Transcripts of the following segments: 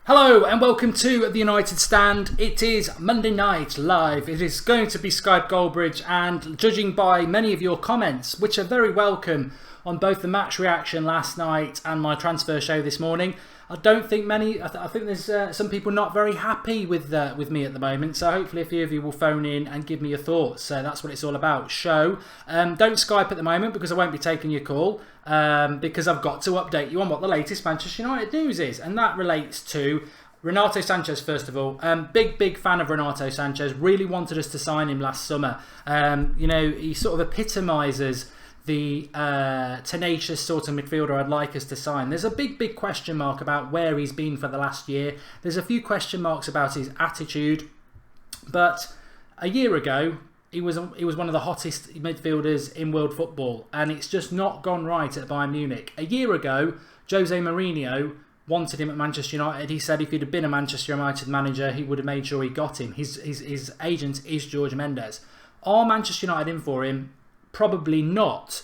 Hello and welcome to the United Stand. It is Monday night live. It is going to be Skype Goldbridge, and judging by many of your comments, which are very welcome on both the match reaction last night and my transfer show this morning, I don't think many. I think there's some people not very happy with me at the moment. So hopefully a few of you will phone in and give me your thoughts. So that's what it's all about. Show. Don't Skype at the moment because I won't be taking your call. Because I've got to update you on what the latest Manchester United news is, and that relates to Renato Sanches. First of all, big fan of Renato Sanches. Really wanted us to sign him last summer. You know, he sort of epitomises the tenacious sort of midfielder I'd like us to sign. There's a big question mark about where he's been for the last year. There's a few question marks about his attitude, but a year ago he was one of the hottest midfielders in world football, and it's just not gone right at Bayern Munich. A year ago, Jose Mourinho wanted him at Manchester United. He said if he'd have been a Manchester United manager, he would have made sure he got him. His agent is George Mendes. Are Manchester United in for him? Probably not.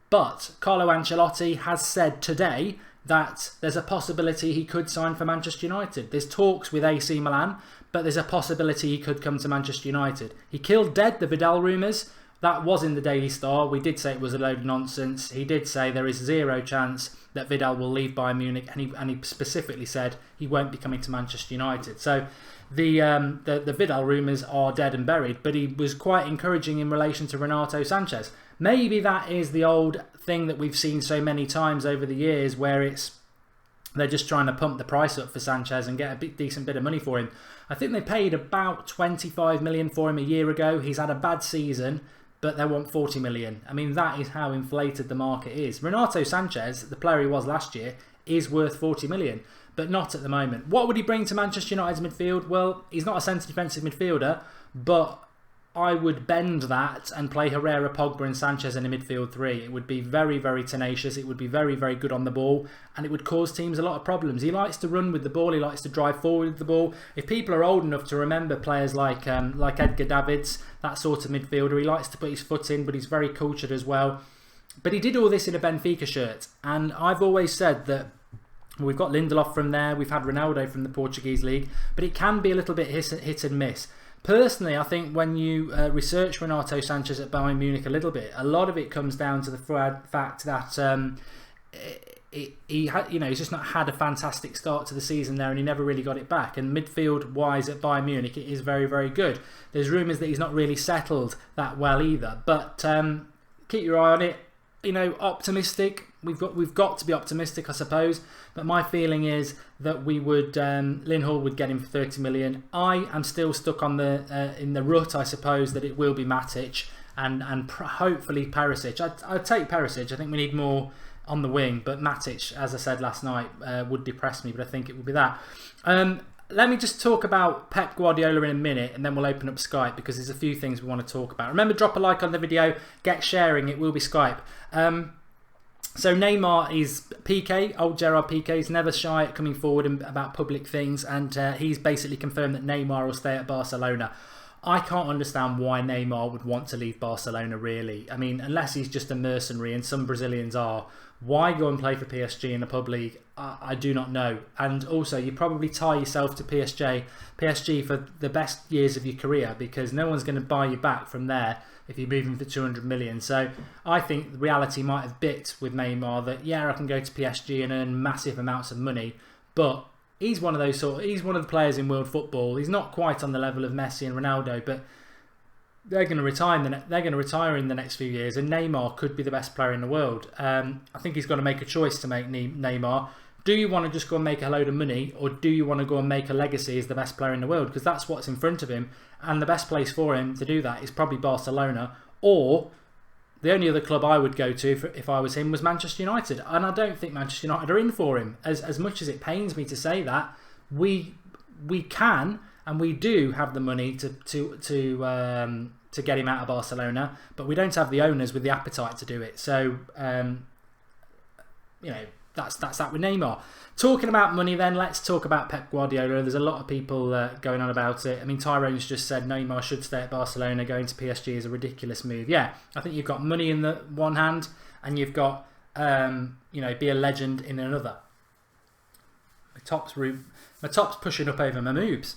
But Carlo Ancelotti has said today that there's a possibility he could sign for Manchester United. There's talks with AC Milan, but there's a possibility he could come to Manchester United. He killed dead the Vidal rumours. That was in the Daily Star. We did say it was a load of nonsense. He did say there is zero chance that Vidal will leave Bayern Munich, and he specifically said he won't be coming to Manchester United. So the Vidal rumours are dead and buried, but he was quite encouraging in relation to Renato Sanches. Maybe that is the old thing that we've seen so many times over the years, where they're just trying to pump the price up for Sanches and get a decent bit of money for him. I think they paid about 25 million for him a year ago. He's had a bad season, but they want 40 million. I mean, that is how inflated the market is. Renato Sanches, the player he was last year, is worth 40 million, but not at the moment. What would he bring to Manchester United's midfield? Well, he's not a centre defensive midfielder, but I would bend that and play Herrera, Pogba and Sanches in a midfield three. It would be very tenacious. It would be very good on the ball, and it would cause teams a lot of problems. He likes to run with the ball. He likes to drive forward with the ball. If people are old enough to remember players like Edgar Davids, that sort of midfielder, he likes to put his foot in, but he's very cultured as well. But he did all this in a Benfica shirt, and I've always said that we've got Lindelof from there, we've had Ronaldo from the Portuguese league, but it can be a little bit hit and miss. Personally, I think when you research Renato Sanches at Bayern Munich a little bit, a lot of it comes down to the fact that he's just not had a fantastic start to the season there, and he never really got it back. And midfield-wise at Bayern Munich, it is very good. There's rumours that he's not really settled that well either, but keep your eye on it. You know, optimistic. We've got to be optimistic, I suppose. But my feeling is that we would Lynn Hall would get him for 30 million. I am still stuck on in the rut, I suppose, that it will be Matic and hopefully Perisic. I'd take Perisic. I think we need more on the wing, but Matic, as I said last night, would depress me. But I think it would be that. Let me just talk about Pep Guardiola in a minute, and then we'll open up Skype because there's a few things we want to talk about. Remember, drop a like on the video, get sharing, it will be Skype. So Neymar is PK, old Gerard Piqué. He's never shy at coming forward about public things, and he's basically confirmed that Neymar will stay at Barcelona. I can't understand why Neymar would want to leave Barcelona, really. I mean, unless he's just a mercenary, and some Brazilians are. Why go and play for PSG in a pub league? I do not know. And also, you probably tie yourself to PSG for the best years of your career, because no one's going to buy you back from there if you're moving for 200 million. So I think reality might have bit with Neymar that, yeah, I can go to PSG and earn massive amounts of money, but he's one of the players in world football. He's not quite on the level of Messi and Ronaldo, but they're going to retire in the next few years, and Neymar could be the best player in the world. I think he's got to make a choice to make Neymar. Do you want to just go and make a load of money, or do you want to go and make a legacy as the best player in the world? Because that's what's in front of him, and the best place for him to do that is probably Barcelona, or the only other club I would go to if I was him was Manchester United. And I don't think Manchester United are in for him. As much as it pains me to say that, we can and we do have the money to get him out of Barcelona, but we don't have the owners with the appetite to do it. So you know, that's that with Neymar. Talking about money then, let's talk about Pep Guardiola. There's a lot of people going on about it. I mean, Tyrone's just said Neymar should stay at Barcelona. Going to PSG is a ridiculous move. Yeah, I think you've got money in the one hand, and you've got, be a legend in another. My top's pushing up over my moobs.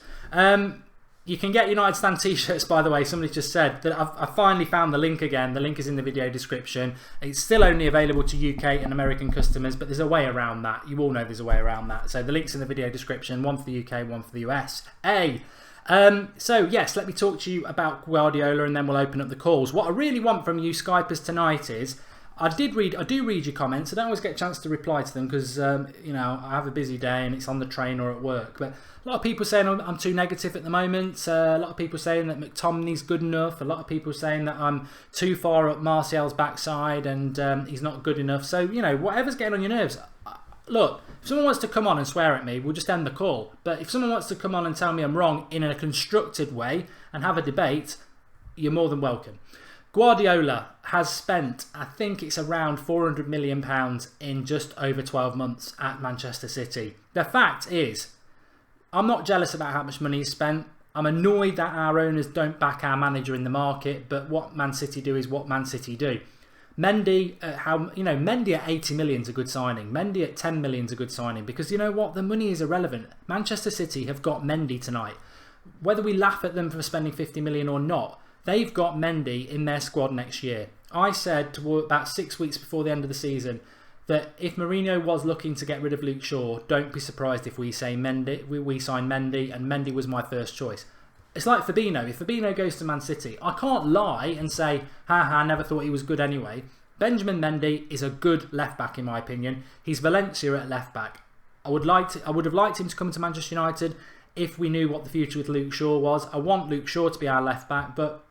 You can get United Stand t-shirts, by the way. Somebody just said that I finally found the link again. The link is in the video description. It's still only available to UK and American customers, but there's a way around that. You all know there's a way around that. So the link's in the video description. One for the UK, one for the US. So yes, let me talk to you about Guardiola and then we'll open up the calls. What I really want from you Skypers tonight is, I do read your comments. I don't always get a chance to reply to them because you know, I have a busy day and it's on the train or at work. But a lot of people saying I'm too negative at the moment. A lot of people saying that McTominay's good enough. A lot of people saying that I'm too far up Martial's backside and he's not good enough. So, you know, whatever's getting on your nerves. Look, if someone wants to come on and swear at me, we'll just end the call. But if someone wants to come on and tell me I'm wrong in a constructed way and have a debate, you're more than welcome. Guardiola has spent, I think it's around £400 million in just over 12 months at Manchester City. The fact is, I'm not jealous about how much money he's spent. I'm annoyed that our owners don't back our manager in the market, but what Man City do is what Man City do. Mendy, Mendy at 80 million is a good signing. Mendy at 10 million is a good signing because you know what? The money is irrelevant. Manchester City have got Mendy tonight. Whether we laugh at them for spending 50 million or not, they've got Mendy in their squad next year. I said about 6 weeks before the end of the season that if Mourinho was looking to get rid of Luke Shaw, don't be surprised if we sign Mendy, and Mendy was my first choice. It's like Fabinho. If Fabinho goes to Man City, I can't lie and say, I never thought he was good anyway. Benjamin Mendy is a good left back in my opinion. He's Valencia at left back. I would have liked him to come to Manchester United if we knew what the future with Luke Shaw was. I want Luke Shaw to be our left back, but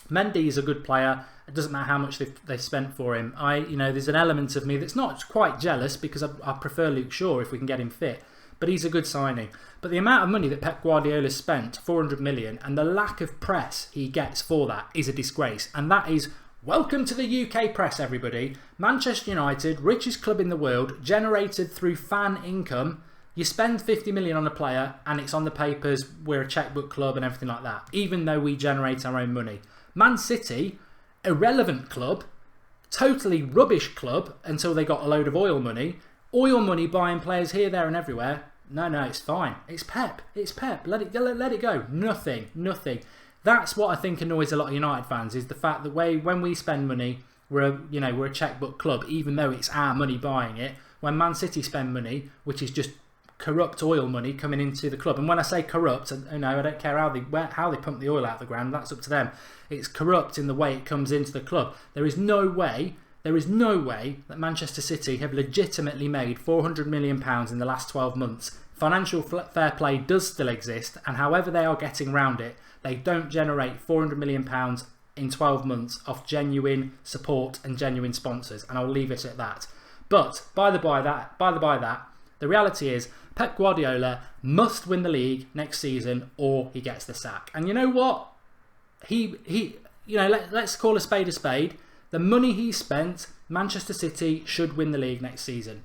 Mendy is a good player. It doesn't matter how much they've spent for him. There's an element of me that's not quite jealous because I prefer Luke Shaw if we can get him fit. But he's a good signing. But the amount of money that Pep Guardiola spent, 400 million, and the lack of press he gets for that is a disgrace. And that is, welcome to the UK press, everybody. Manchester United, richest club in the world, generated through fan income. You spend 50 million on a player and it's on the papers, we're a checkbook club and everything like that, even though we generate our own money. Man City, irrelevant club, totally rubbish club until they got a load of oil money buying players here, there and everywhere. No, it's fine. It's Pep. Let it go. Nothing. That's what I think annoys a lot of United fans, is the fact that when we spend money, we're a checkbook club, even though it's our money buying it. When Man City spend money, which is just corrupt oil money coming into the club, and when I say corrupt, I don't care how they pump the oil out of the ground. That's up to them. It's corrupt in the way it comes into the club. There is no way that Manchester City have legitimately made £400 million in the last 12 months. Financial fair play does still exist, and however they are getting around it, they don't generate £400 million in 12 months off genuine support and genuine sponsors, and I'll leave it at that. But by the by that, the reality is Pep Guardiola must win the league next season or he gets the sack. And you know what? Let's call a spade a spade. The money he spent, Manchester City should win the league next season.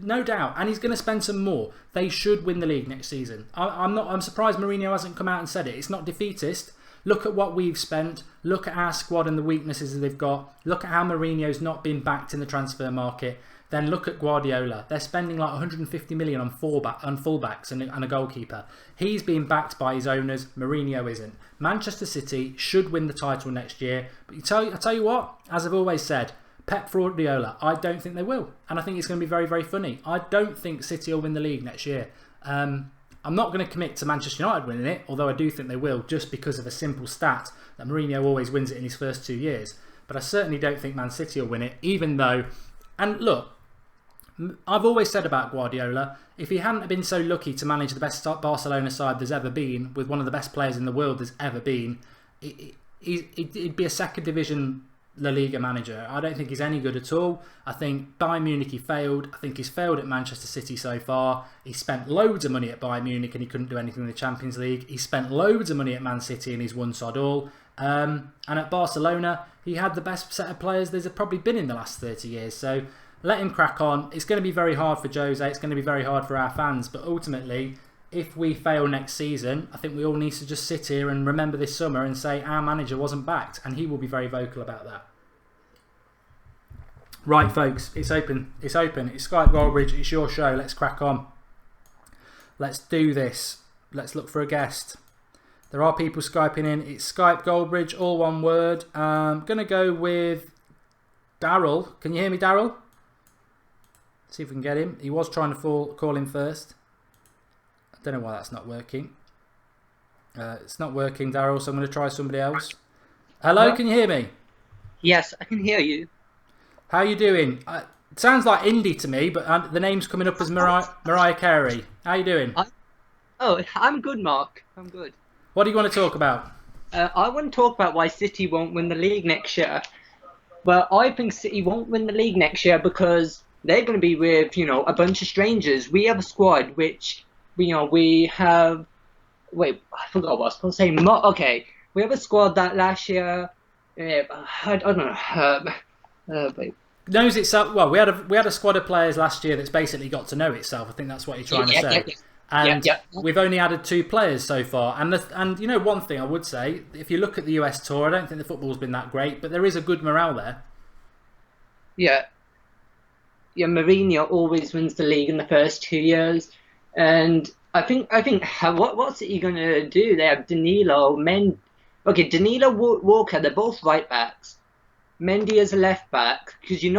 No doubt, and he's going to spend some more. They should win the league next season. I'm surprised Mourinho hasn't come out and said it. It's not defeatist. Look at what we've spent. Look at our squad and the weaknesses that they've got. Look at how Mourinho's not been backed in the transfer market. Then look at Guardiola. They're spending like 150 million on fullbacks and a goalkeeper. He's being backed by his owners. Mourinho isn't. Manchester City should win the title next year. But I tell you what, as I've always said, Pep Guardiola, I don't think they will. And I think it's going to be very, very funny. I don't think City will win the league next year. I'm not going to commit to Manchester United winning it, although I do think they will, just because of a simple stat that Mourinho always wins it in his first 2 years. But I certainly don't think Man City will win it, even though... And look, I've always said about Guardiola, if he hadn't been so lucky to manage the best Barcelona side there's ever been, with one of the best players in the world there's ever been, he'd be a second division La Liga manager. I don't think he's any good at all. I think Bayern Munich he failed. I think he's failed at Manchester City so far. He spent loads of money at Bayern Munich and he couldn't do anything in the Champions League. He spent loads of money at Man City and he's won sod all. And at Barcelona, he had the best set of players there's probably been in the last 30 years. So let him crack on. It's going to be very hard for Jose. It's going to be very hard for our fans. But ultimately, if we fail next season, I think we all need to just sit here and remember this summer and say our manager wasn't backed. And he will be very vocal about that. Right, folks. It's open. It's Skype Goldbridge. It's your show. Let's crack on. Let's do this. Let's look for a guest. There are people Skyping in. It's Skype Goldbridge, all one word. I'm going to go with Daryl. Can you hear me, Daryl? See if we can get him. He was trying to call him first. I don't know why that's not working. It's not working, Daryl, so I'm going to try somebody else. Hello, can you hear me? Yes, I can hear you. How you doing? It sounds like indie to me, but the name's coming up as Mariah Carey. How you doing? I'm good, Mark. I'm good. What do you want to talk about? I want to talk about why City won't win the league next year. Well, I think City won't win the league next year because they're going to be with, a bunch of strangers. We have a squad which, we have... Wait, I forgot what I was supposed to say. Okay, we have a squad that last year... I don't know. Wait. Knows itself well. We had a squad of players last year that's basically got to know itself. I think that's what you're trying to say. And we've only added 2 players so far. And one thing I would say, if you look at the US tour, I don't think the football's been that great, but there is a good morale there. Yeah, Mourinho always wins the league in the first 2 years, and I think what's he gonna do? They have Danilo, Danilo, Walker. They're both right backs. Mendy as a left back, because 2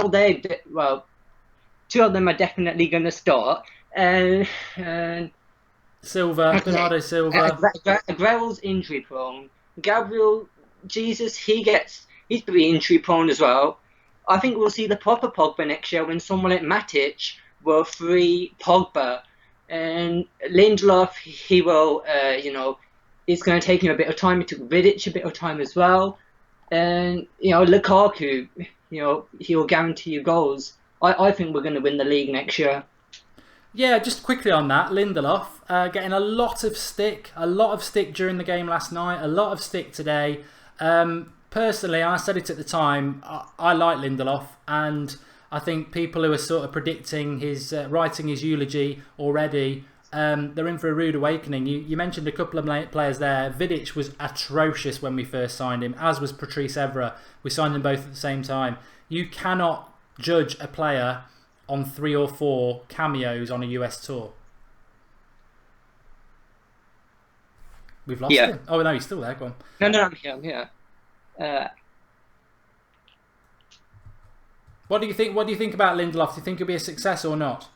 of them are definitely going to start, and Silva, Bernardo Silva. Aguero's injury prone. Gabriel Jesus, he's pretty injury prone as well. I think we'll see the proper Pogba next year when someone like Matic will free Pogba, and Lindelof. He will, it's going to take him a bit of time. It took Vidic a bit of time as well. And, Lukaku, he'll guarantee you goals. I think we're going to win the league next year. Yeah, just quickly on that, Lindelof getting a lot of stick during the game last night, a lot of stick today. Personally, I said it at the time, I like Lindelof, and I think people who are sort of predicting his, writing his eulogy already, they're in for a rude awakening. You mentioned a couple of players there. Vidic was atrocious when we first signed him, as was Patrice Evra. We signed them both at the same time. You cannot judge a player on 3 or 4 cameos on a US tour. We've lost him. Oh no, he's still there. Go on. No, I'm here. What do you think? What do you think about Lindelof? Do you think he'll be a success or not?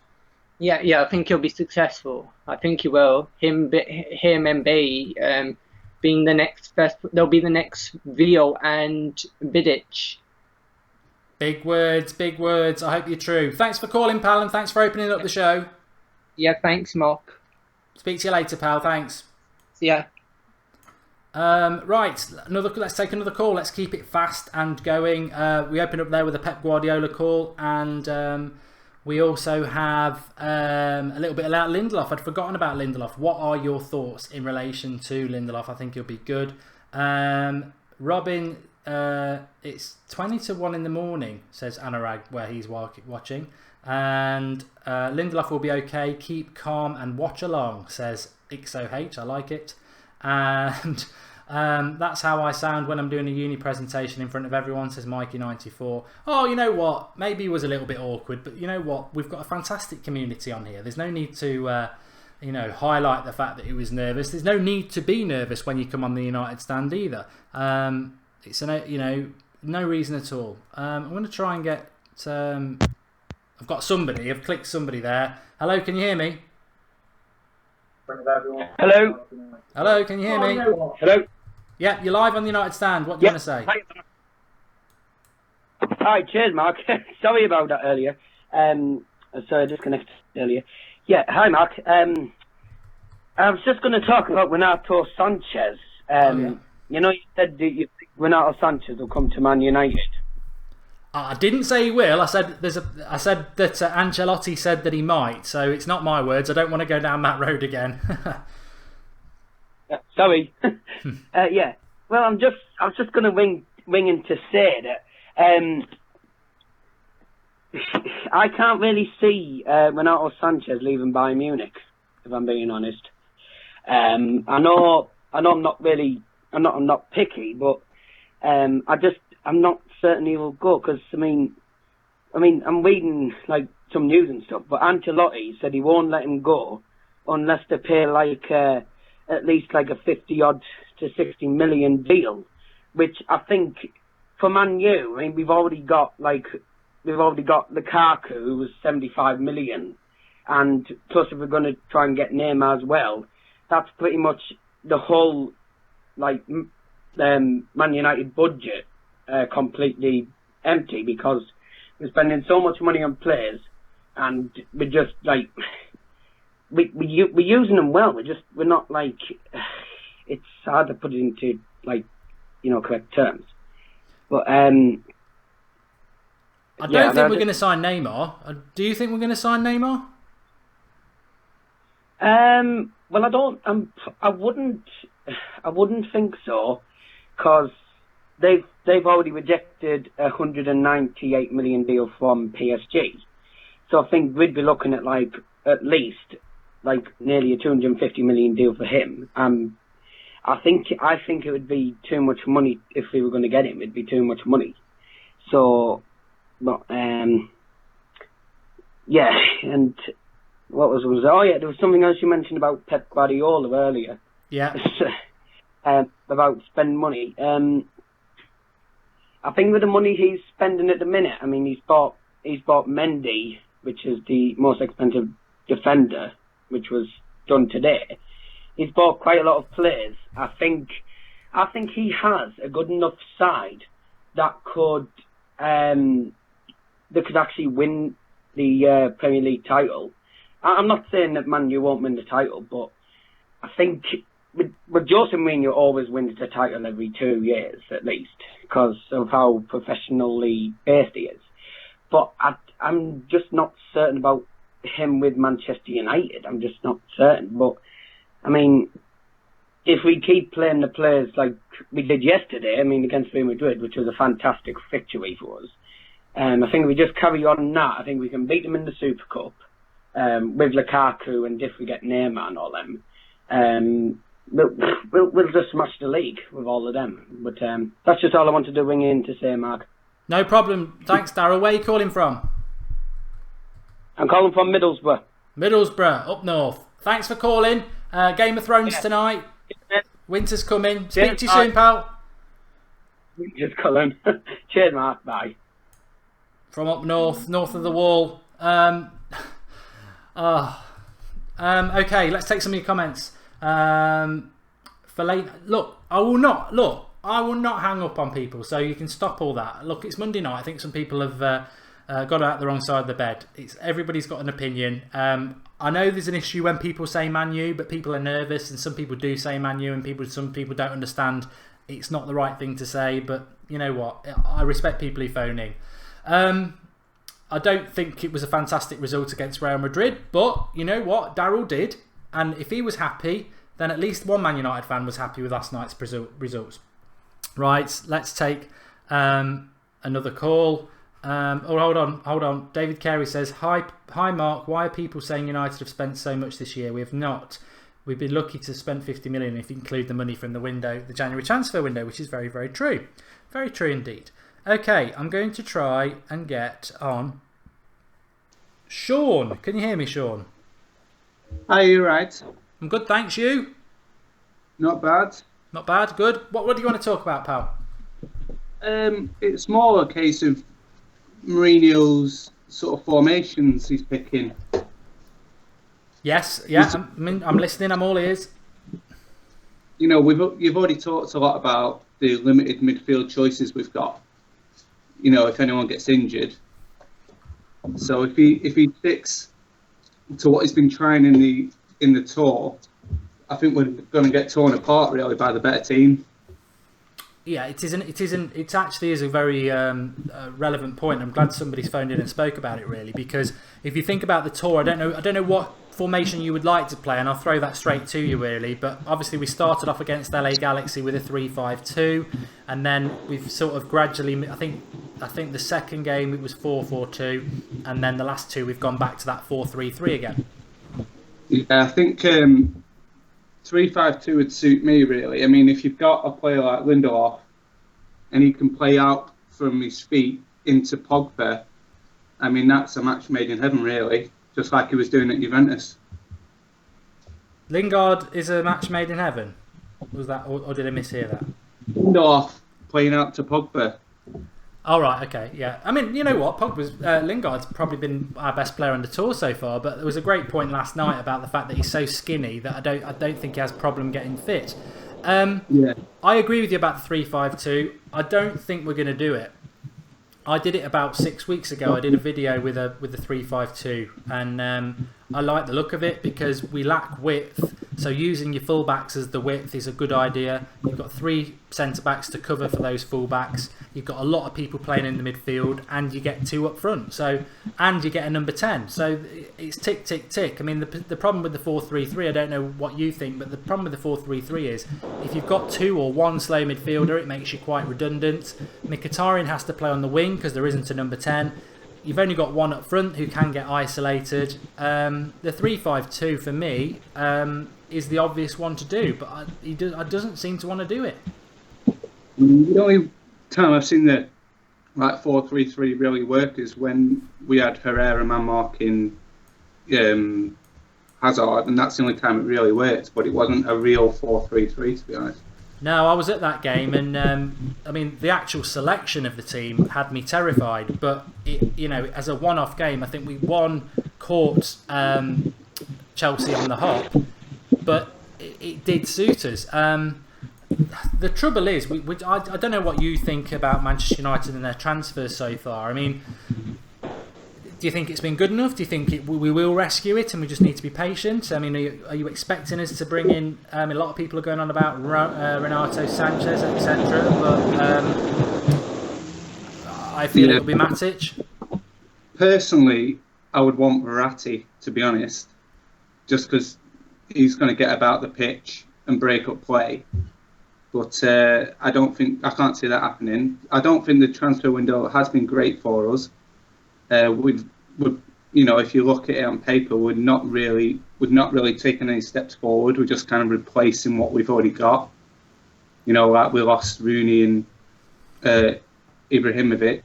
Yeah, I think he'll be successful. I think he will. Him and Bay being the next best. They'll be the next Vio and Vidic. Big words, big words. I hope you're true. Thanks for calling, pal, and thanks for opening up the show. Yeah, thanks, Mark. Speak to you later, pal. Thanks. See ya. Right, let's take another call. Let's keep it fast and going. We opened up there with a Pep Guardiola call, and we also have a little bit about Lindelof. I'd forgotten about Lindelof. What are your thoughts in relation to Lindelof? I think he'll be good. Robin, it's 20 to 1 in the morning, says Anurag, where he's watching. And Lindelof will be okay. Keep calm and watch along, says XOH. I like it. And that's how I sound when I'm doing a uni presentation in front of everyone, says Mikey94. Oh, you know what? Maybe it was a little bit awkward, but you know what? We've got a fantastic community on here. There's no need to, highlight the fact that he was nervous. There's no need to be nervous when you come on the United stand either. It's no reason at all. I'm going to try and get. I've got somebody. I've clicked somebody there. Hello, can you hear me? Hello. Hello, can you hear me? Hello. Yeah, you're live on the United stand. What do you want to say? Hi, cheers, Mark. Sorry about that earlier. Sorry, I disconnected earlier. Yeah, hi, Mark. I was just going to talk about Renato Sanchez. You said that you think Renato Sanchez will come to Man United. I didn't say he will. I said that Ancelotti said that he might. So it's not my words. I don't want to go down that road again. Sorry. Yeah. Well, I was just going to ring in to say that I can't really see Renato Sanchez leaving Bayern Munich, if I'm being honest. I know I'm not picky, but I'm not certain he will go, because I mean I'm reading like some news and stuff, but Ancelotti said he won't let him go unless they pay at least like a 50-odd to 60 million deal, which I think for Man U, I mean, we've already got Lukaku, who was 75 million, and plus if we're going to try and get Neymar as well, that's pretty much the whole Man United budget completely empty, because we're spending so much money on players, and we're just we're using them well. We're not it's hard to put it into correct terms. But I don't think we're going to sign Neymar. Do you think we're going to sign Neymar? Well, I wouldn't think so, because they've already rejected a 198 million deal from PSG. So I think we'd be looking at at least nearly a 250 million deal for him. I think it would be too much money if we were going to get him. It'd be too much money. So, but yeah. And what was there was something else you mentioned about Pep Guardiola earlier. Yeah. About spending money. I think with the money he's spending at the minute, I mean, he's bought Mendy, which is the most expensive defender, which was done today. He's bought quite a lot of players. I think he has a good enough side that could actually win the Premier League title. I'm not saying that Man U won't win the title, but I think with Jose Mourinho always wins the title every 2 years at least, because of how professionally based he is. But I'm just not certain about him with Manchester United. I'm just not certain. But I mean, if we keep playing the players like we did yesterday, I mean, against Real Madrid, which was a fantastic victory for us, I think if we just carry on that, I think we can beat them in the Super Cup with Lukaku, and if we get Neymar and all them, we'll just smash the league with all of them. But that's just all I wanted to ring in to say, Mark. No problem. Thanks, Darryl. Where are you calling from? I'm calling from Middlesbrough. Middlesbrough, up north. Thanks for calling. Game of Thrones tonight. Winter's coming. Speak to you soon, pal. Winter's coming. Cheers, Mark. Bye. From up north of the wall. Okay, let's take some of your comments. Fellaini, look, I will not hang up on people, so you can stop all that. Look, it's Monday night. I think some people have got out the wrong side of the bed. Everybody's got an opinion. I know there's an issue when people say Man U, but people are nervous, and some people do say Man U, and some people don't understand it's not the right thing to say. But you know what? I respect people who phone in. I don't think it was a fantastic result against Real Madrid, but you know what? Darryl did, and if he was happy, then at least one Man United fan was happy with last night's results. Right, let's take another call. Hold on. David Carey says, Hi Mark, why are people saying United have spent so much this year? We have not. We've been lucky to spend 50 million if you include the money from the January transfer window, which is very, very true. Very true indeed. Okay, I'm going to try and get on Sean. Can you hear me, Sean? Are you right? I'm good, thanks. You? Not bad. Not bad, good. What do you want to talk about, pal? It's more a case of Mourinho's sort of formations he's picking. Yes, yeah, I'm listening, I'm all ears. You know, you've already talked a lot about the limited midfield choices we've got. You know, if anyone gets injured. So if he sticks to what he's been trying in the tour, I think we're going to get torn apart really by the better team. Yeah, it isn't. It actually is a very relevant point. I'm glad somebody's phoned in and spoke about it really, because if you think about the tour, I don't know what formation you would like to play, and I'll throw that straight to you really. But obviously we started off against LA Galaxy with a 3-5-2, and then we've sort of gradually. I think the second game it was 4-4-2, and then the last two we've gone back to that 4-3-3 again. Yeah, I think 3-5-2 would suit me really. I mean, if you've got a player like Lindelof and he can play out from his feet into Pogba, I mean that's a match made in heaven really, just like he was doing at Juventus. Lingard is a match made in heaven. Was that, or did I mishear that? Lindelof playing out to Pogba. All right, okay, yeah. I mean, you know what? Lingard's probably been our best player on the tour so far. But there was a great point last night about the fact that he's so skinny that I don't think he has a problem getting fit. Yeah. I agree with you about the 3-5-2. I don't think we're going to do it. I did it about 6 weeks ago. I did a video with a 3-5-2, and I like the look of it because we lack width. So using your fullbacks as the width is a good idea. You've got 3 centre backs to cover for those fullbacks. You've got a lot of people playing in the midfield, and you get 2 up front. And you get a number 10. So it's tick, tick, tick. I mean, the problem with the 4-3-3, I don't know what you think, but the problem with the 4-3-3 is if you've got 2 or 1 slow midfielder, it makes you quite redundant. Mkhitaryan has to play on the wing because there isn't a number 10. You've only got 1 up front who can get isolated. The 3-5-2 for me is the obvious one to do, but he doesn't seem to want to do it. The only time I've seen the 4-3-3 really work is when we had Herrera man marking Hazard, and that's the only time it really worked. But it wasn't a real 4-3-3, to be honest. No, I was at that game, and I mean the actual selection of the team had me terrified. But as a one-off game, I think we caught Chelsea on the hop, but it did suit us. The trouble is, I don't know what you think about Manchester United and their transfers so far. I mean, do you think it's been good enough? Do you think we will rescue it and we just need to be patient? I mean, are you expecting us to bring in... a lot of people are going on about Renato Sanchez, etc. But I feel it'll be Matic. Personally, I would want Verratti, to be honest. Just because he's going to get about the pitch and break up play. But I can't see that happening. I don't think the transfer window has been great for us. If you look at it on paper, we've not really taken any steps forward. We're just kind of replacing what we've already got. We lost Rooney and Ibrahimovic,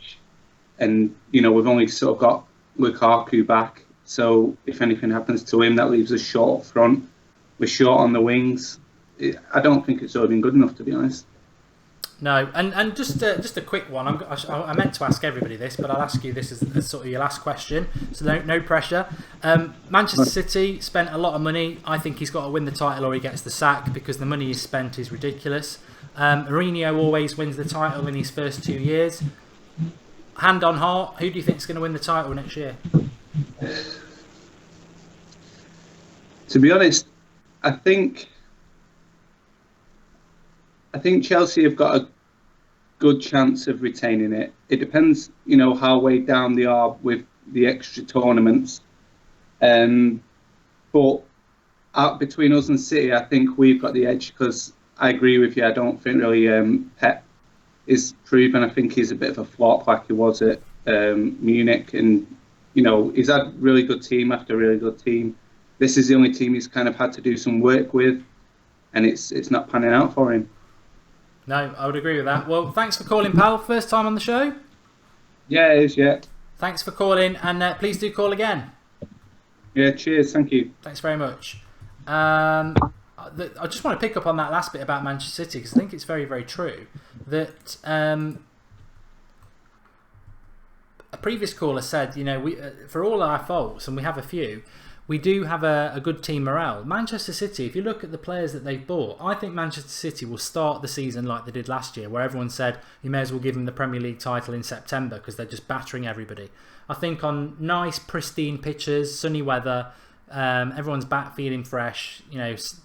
and we've only sort of got Lukaku back. So if anything happens to him, that leaves us short up front. We're short on the wings. I don't think it's really been good enough, to be honest. No, and just a quick one. I meant to ask everybody this, but I'll ask you this as sort of your last question. So no pressure. Manchester City spent a lot of money. I think he's got to win the title or he gets the sack because the money he's spent is ridiculous. Mourinho always wins the title in his first 2 years. Hand on heart, who do you think is going to win the title next year? To be honest, I think Chelsea have got a good chance of retaining it. It depends, how weighed down they are with the extra tournaments. But between us and City, I think we've got the edge because I agree with you. I don't think really Pep is proven. I think he's a bit of a flop like he was at Munich. And, he's had really good team after really good team. This is the only team he's kind of had to do some work with, and it's not panning out for him. No, I would agree with that. Well, thanks for calling, pal. First time on the show? Yeah, it is, yeah. Thanks for calling, and please do call again. Yeah, cheers. Thank you. Thanks very much. I just want to pick up on that last bit about Manchester City because I think it's very, very true that a previous caller said, we for all our faults, and we have a few, we do have a good team morale. Manchester City, if you look at the players that they've bought, I think Manchester City will start the season like they did last year, where everyone said you may as well give them the Premier League title in September because they're just battering everybody. I think on nice, pristine pitches, sunny weather, everyone's back feeling fresh.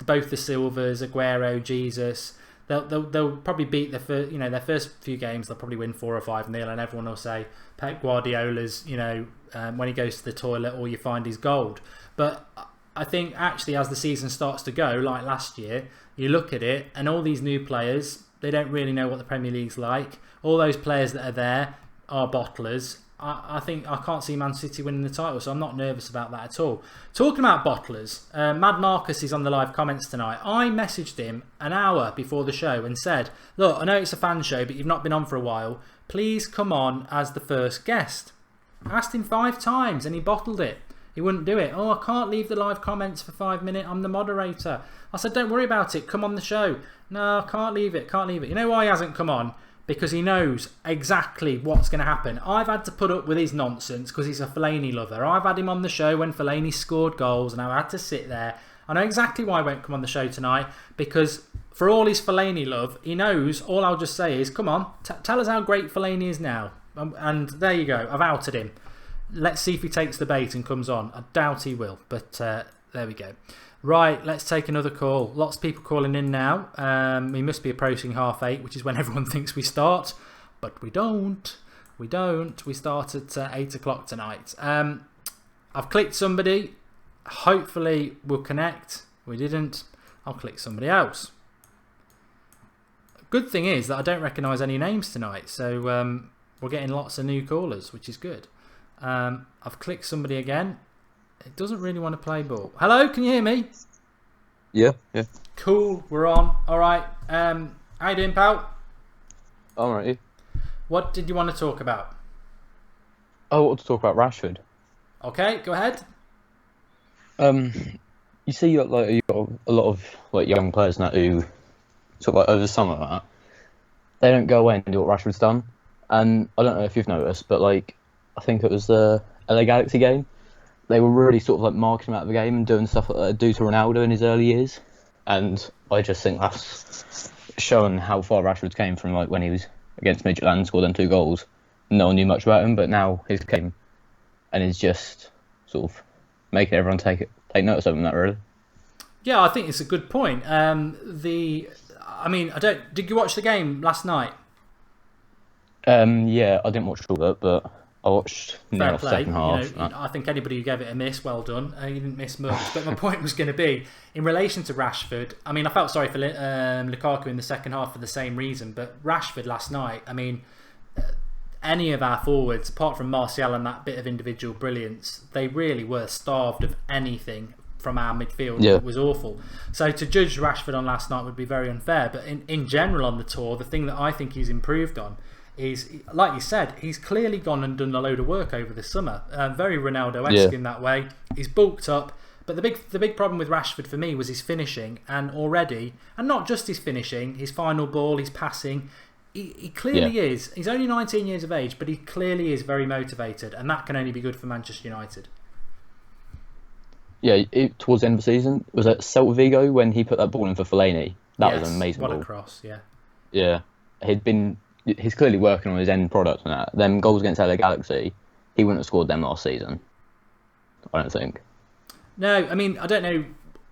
Both the Silvers, Aguero, Jesus, they'll probably beat their first few games. They'll probably win 4 or 5-0, and everyone will say Pep Guardiola's, when he goes to the toilet, all you find is gold. But I think actually as the season starts to go, like last year, you look at it and all these new players, they don't really know what the Premier League's like. All those players that are there are bottlers. I think I can't see Man City winning the title, so I'm not nervous about that at all. Talking about bottlers, Mad Marcus is on the live comments tonight. I messaged him an hour before the show and said, look, I know it's a fan show, but you've not been on for a while. Please come on as the first guest. I asked him 5 times and he bottled it. He wouldn't do it. Oh, I can't leave the live comments for 5 minutes. I'm the moderator. I said, don't worry about it. Come on the show. No, I can't leave it. Can't leave it. You know why he hasn't come on? Because he knows exactly what's going to happen. I've had to put up with his nonsense because he's a Fellaini lover. I've had him on the show when Fellaini scored goals and I've had to sit there. I know exactly why he won't come on the show tonight, because for all his Fellaini love, he knows all I'll just say is, come on, tell us how great Fellaini is now. And there you go. I've outed him. Let's see if he takes the bait and comes on. I doubt he will, but there we go. Right, let's take another call. Lots of people calling in now. We must be approaching 8:30, which is when everyone thinks we start, but we don't. We don't. We start at 8 o'clock tonight. I've clicked somebody. Hopefully we'll connect. We didn't. I'll click somebody else. Good thing is that I don't recognise any names tonight, so we're getting lots of new callers, which is good. I've clicked somebody again. It doesn't really want to play ball. Hello, can you hear me? Yeah. Cool, we're on. All right. How you doing, pal? All right. What did you want to talk about? I want to talk about Rashford. Okay, go ahead. You see, you got a lot of young players now who sort of over the summer they don't go away and do what Rashford's done. And I don't know if you've noticed, but I think it was the LA Galaxy game. They were really sort of marking him out of the game and doing stuff like they do to Ronaldo in his early years. And I just think that's showing how far Rashford came from when he was against Midfield, scored them 2 goals. No one knew much about him, but now he's came and is just sort of making everyone take notice of him. That really. Yeah, I think it's a good point. Did you watch the game last night? Yeah, I didn't watch all of it, but I watched the second half. I think anybody who gave it a miss, well done. You didn't miss much. But my point was going to be, in relation to Rashford, I felt sorry for Lukaku in the second half for the same reason. But Rashford last night, any of our forwards, apart from Martial and that bit of individual brilliance, they really were starved of anything from our midfield. Yeah. It was awful. So to judge Rashford on last night would be very unfair. But in general on the tour, the thing that I think he's improved on is, like you said, he's clearly gone and done a load of work over the summer. Very Ronaldo-esque in that way. He's bulked up. But the big problem with Rashford for me was his finishing, and not just his finishing, his final ball, his passing. He clearly is. He's only 19 years of age, but he clearly is very motivated, and that can only be good for Manchester United. Yeah, towards the end of the season, was it Celta Vigo when he put that ball in for Fellaini? That was an amazing ball. What a cross, yeah. Yeah, he's clearly working on his end product and that. Them goals against LA Galaxy, he wouldn't have scored them last season. I don't think. No, I don't know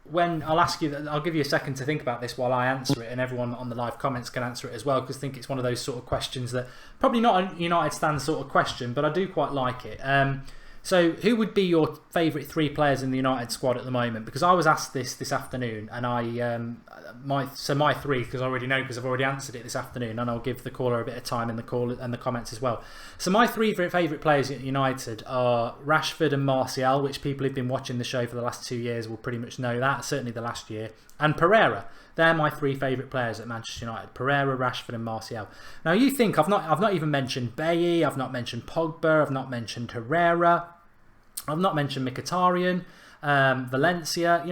when. I'll give you a second to think about this while I answer it, and everyone on the live comments can answer it as well, because I think it's one of those sort of questions that probably not a United stand sort of question, but I do quite like it. So who would be your favourite 3 players in the United squad at the moment? Because I was asked this afternoon, and my 3, because I already know, because I've already answered it this afternoon, and I'll give the caller a bit of time in the call and the comments as well. So my 3 favourite players at United are Rashford and Martial, which people who've been watching the show for the last 2 years will pretty much know that, certainly the last year, and Pereira. They're my 3 favourite players at Manchester United: Pereira, Rashford and Martial. Now you think I've not even mentioned Bailly, I've not mentioned Pogba, I've not mentioned Herrera, I've not mentioned Mkhitaryan, Valencia,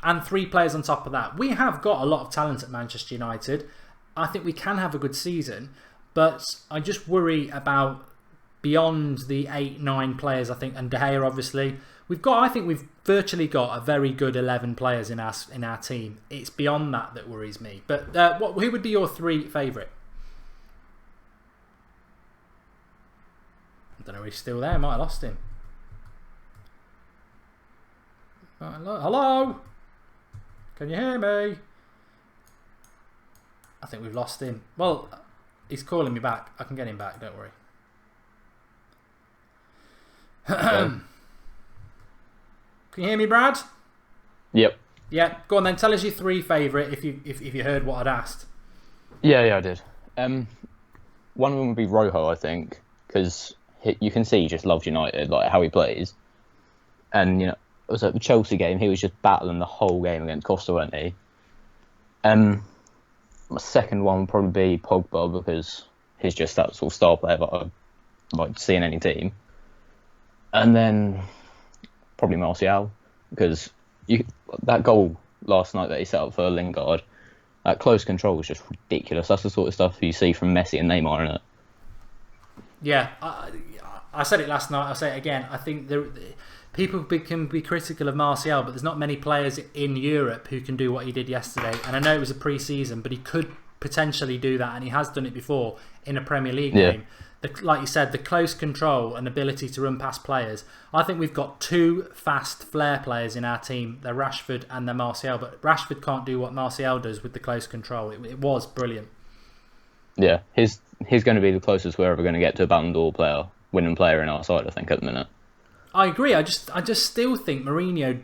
and 3 players on top of that. We have got a lot of talent at Manchester United. I think we can have a good season, but I just worry about beyond the 8-9 players, I think, and De Gea obviously. I think we've virtually got a very good 11 players in our team. It's beyond that worries me. But who would be your 3 favourite? I don't know if he's still there. I might have lost him. Hello? Can you hear me? I think we've lost him. Well, he's calling me back. I can get him back, don't worry. Can you hear me, Brad? Yep. Yeah, go on then. Tell us your 3 favourite if you heard what I'd asked. Yeah, I did. One of them would be Rojo, I think, because you can see he just loves United, like how he plays. And it was at the Chelsea game, he was just battling the whole game against Costa, wasn't he? My second one would probably be Pogba, because he's just that sort of star player that I like to see in any team. And then probably Martial, because that goal last night that he set up for Lingard, that close control was just ridiculous. That's the sort of stuff you see from Messi and Neymar in it. Yeah, I said it last night, I'll say it again. I think people can be critical of Martial, but there's not many players in Europe who can do what he did yesterday. And I know it was a pre-season, but he could potentially do that, and he has done it before in a Premier League game. Like you said, the close control and ability to run past players. I think we've got two fast flair players in our team. They're Rashford and they're Martial, but Rashford can't do what Martial does with the close control. It was brilliant. Yeah, he's going to be the closest we're ever going to get to a Ballon d'Or player, winning player in our side, I think, at the minute. I agree. I just still think Mourinho,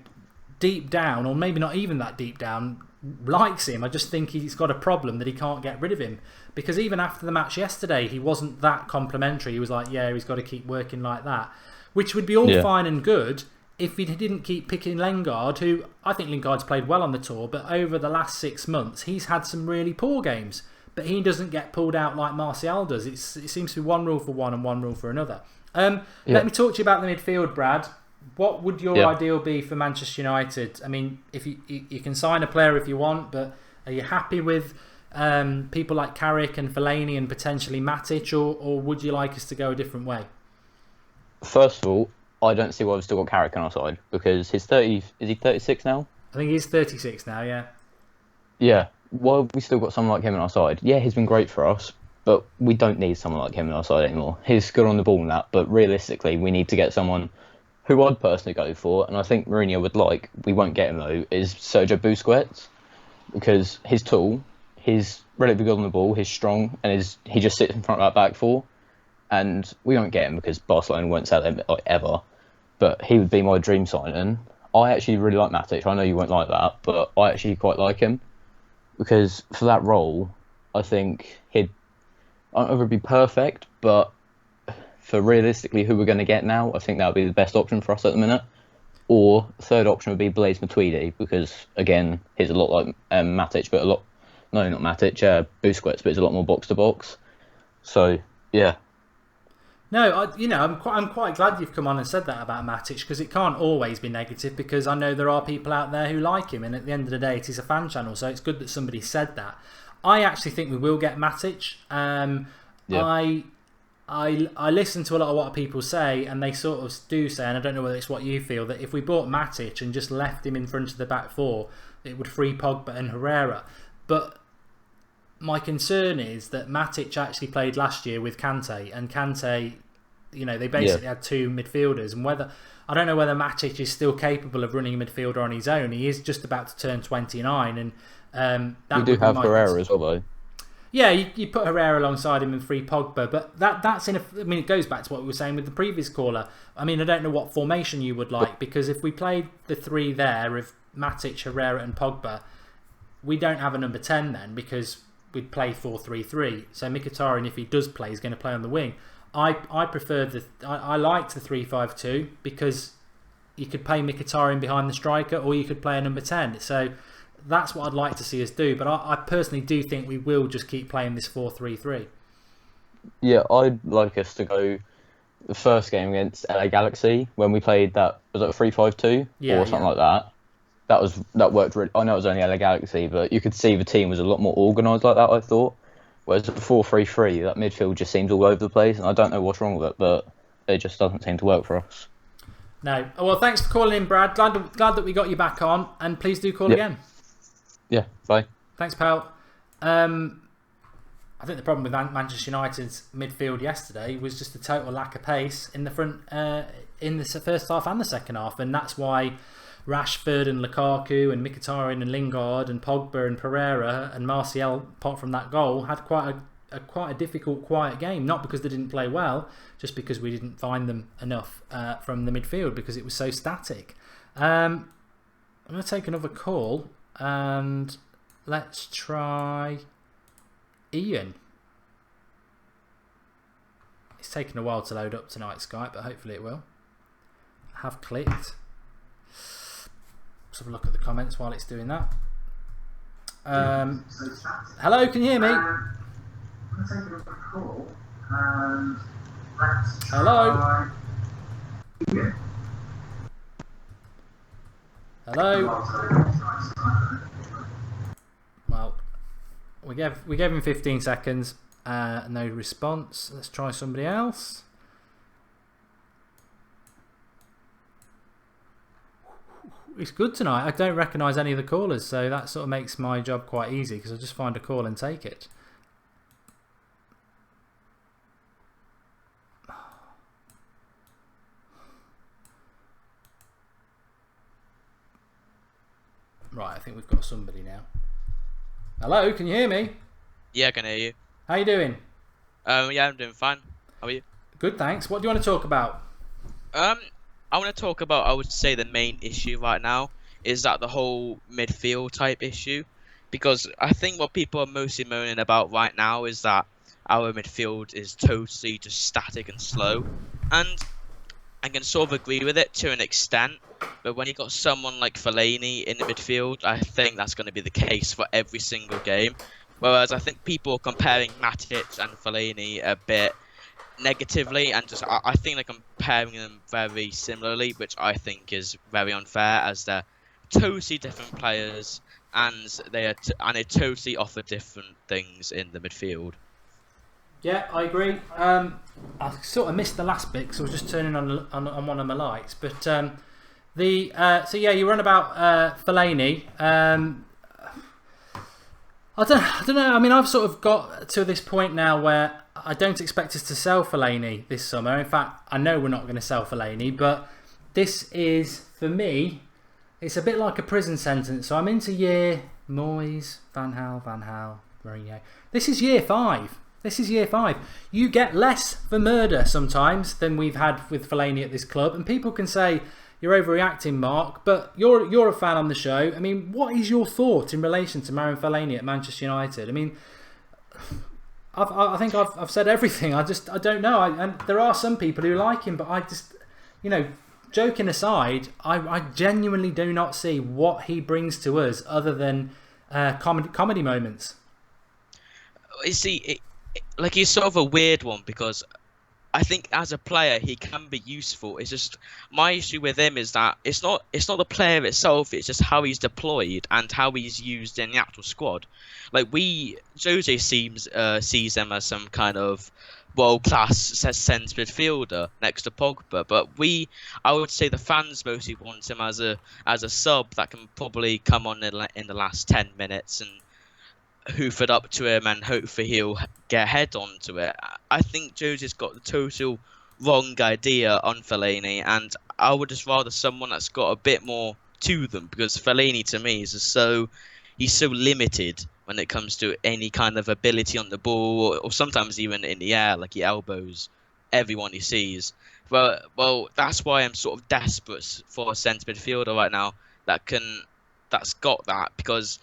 deep down, or maybe not even that deep down, likes him. I just think he's got a problem that he can't get rid of him. Because even after the match yesterday, he wasn't that complimentary. He was like, yeah, he's got to keep working like that. Which would be all fine and good if he didn't keep picking Lingard, who I think Lingard's played well on the tour, but over the last 6 months, he's had some really poor games. But he doesn't get pulled out like Martial does. It seems to be one rule for one and one rule for another. Let me talk to you about the midfield, Brad. What would your ideal be for Manchester United? I mean, if you can sign a player if you want, but are you happy with people like Carrick and Fellaini and potentially Matic, or would you like us to go a different way? First of all, I don't see why we've still got Carrick on our side, because is he 36 now? I think he's 36 now, yeah. Yeah. Why have we still got someone like him on our side? Yeah, he's been great for us, but we don't need someone like him on our side anymore. He's good on the ball and that, but realistically, we need to get someone who I'd personally go for, and I think Mourinho would like, we won't get him though, is Sergio Busquets, because he's tall, he's relatively good on the ball, he's strong, and he just sits in front of that back four, and we won't get him because Barcelona won't sell him ever, but he would be my dream signing. I actually really like Matic. I know you won't like that, but I actually quite like him, because for that role, I think I don't know if it'd be perfect, but for realistically who we're going to get now, I think that would be the best option for us at the minute. Or third option would be Blaise Matuidi, because again, he's a lot like Matic, but not Matic, Busquets, but he's a lot more box to box. So yeah. No, I'm quite glad you've come on and said that about Matic, because it can't always be negative, because I know there are people out there who like him, and at the end of the day, it is a fan channel, so it's good that somebody said that. I actually think we will get Matic. I listen to a lot of what people say, and they sort of do say, and I don't know whether it's what you feel, that if we bought Matic and just left him in front of the back four, it would free Pogba and Herrera. But my concern is that Matic actually played last year with Kante, and Kante, they basically had two midfielders, and I don't know whether Matic is still capable of running a midfielder on his own. He is just about to turn 29, and we do have Herrera as well, though. Yeah, you put Herrera alongside him and free Pogba, but that's it goes back to what we were saying with the previous caller. I mean, I don't know what formation you would like, because if we played the three there of Matic, Herrera and Pogba, we don't have a number 10 then, because we'd play 4-3-3. So Mkhitaryan, if he does play, is going to play on the wing. I prefer I liked the 3-5-2, because you could play Mkhitaryan behind the striker, or you could play a number 10. So that's what I'd like to see us do, but I personally do think we will just keep playing this 4-3-3. Yeah, I'd like us to go the first game against LA Galaxy when we played that, was it a 3-5-2 or something like that? That worked really. I know it was only LA Galaxy, but you could see the team was a lot more organised like that, I thought. Whereas at 4-3-3, that midfield just seems all over the place, and I don't know what's wrong with it, but it just doesn't seem to work for us. No. Well, thanks for calling in, Brad. Glad that we got you back on, and please do call again. Yeah, bye. Thanks, pal. I think the problem with Manchester United's midfield yesterday was just the total lack of pace in the front, in the first half and the second half, and that's why Rashford and Lukaku and Mkhitaryan and Lingard and Pogba and Pereira and Martial, apart from that goal, had quite a difficult, quiet game. Not because they didn't play well, just because we didn't find them enough from the midfield, because it was so static. I'm going to take another call, and let's try Ian. It's taken a while to load up tonight, Skype, but hopefully it will. I have clicked. Let's have a look at the comments while it's doing that. Hello, can you hear me? Hello? Hello. Well, we gave him 15 seconds. No response. Let's try somebody else. It's good tonight. I don't recognise any of the callers, so that sort of makes my job quite easy because I just find a call and take it. Right, I think we've got somebody now. Hello, can you hear me? Yeah, I can hear you. How you doing? Yeah, I'm doing fine. How are you? Good, thanks. What do you want to talk about? I want to talk about, I would say, the main issue right now is that the whole midfield type issue, because I think what people are mostly moaning about right now is that our midfield is totally just static and slow, and I can sort of agree with it to an extent. But when you got someone like Fellaini in the midfield, I think that's going to be the case for every single game. Whereas I think people are comparing Matic and Fellaini a bit negatively, and just I think they're comparing them very similarly, which I think is very unfair, as they're totally different players and they totally offer different things in the midfield. Yeah, I agree. I sort of missed the last bit because I was just turning on one of my lights. But so yeah, you run about Fellaini. I don't know. I mean, I've sort of got to this point now where I don't expect us to sell Fellaini this summer. In fact, I know we're not going to sell Fellaini, but this is, for me, it's a bit like a prison sentence. So I'm into year Moyes, Van Hal, Mourinho. This is year 5. This is year 5. You get less for murder sometimes than we've had with Fellaini at this club, and people can say you're overreacting, Mark, but you're a fan on the show. I mean, what is your thought in relation to Marino Fellaini at Manchester United? I mean, I think I've said everything. I don't know. And there are some people who like him, but I just, joking aside, I genuinely do not see what he brings to us other than comedy moments. You see, he's sort of a weird one because I think as a player he can be useful. It's just my issue with him is that it's not the player itself. It's just how he's deployed and how he's used in the actual squad. Like Jose sees him as some kind of world-class sense midfielder next to Pogba, but I would say the fans mostly want him as a sub that can probably come on in the last 10 minutes and hoof it up to him and hopefully he'll get head onto it. I think Jose's got the total wrong idea on Fellaini, and I would just rather someone that's got a bit more to them, because Fellaini to me is he's so limited when it comes to any kind of ability on the ball or sometimes even in the air, like he elbows everyone he sees. Well, that's why I'm sort of desperate for a centre midfielder right now that's got that, because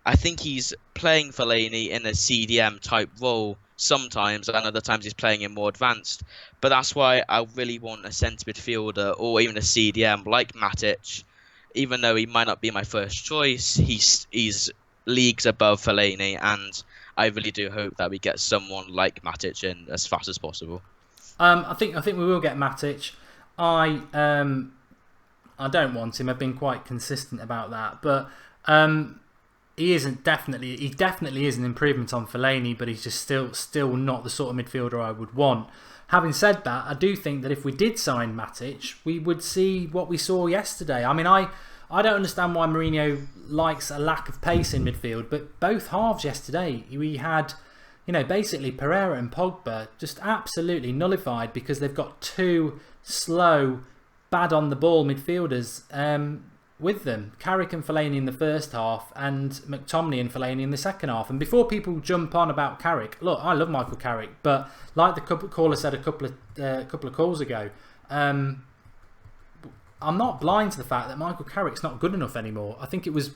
I think he's playing Fellaini in a CDM type role sometimes, and other times he's playing in more advanced. But that's why I really want a centre midfielder or even a CDM like Matic. Even though he might not be my first choice, he's leagues above Fellaini, and I really do hope that we get someone like Matic in as fast as possible. I think we will get Matic. I don't want him. I've been quite consistent about that, but he definitely is an improvement on Fellaini, but he's just still not the sort of midfielder I would want. Having said that, I do think that if we did sign Matic, we would see what we saw yesterday. I mean, I don't understand why Mourinho likes a lack of pace in midfield, but both halves yesterday, we had, basically Pereira and Pogba just absolutely nullified because they've got two slow, bad on the ball midfielders with them. Carrick and Fellaini in the first half and McTominay and Fellaini in the second half. And before people jump on about Carrick, look, I love Michael Carrick, but like the caller said a couple of calls ago, I'm not blind to the fact that Michael Carrick's not good enough anymore. I think it was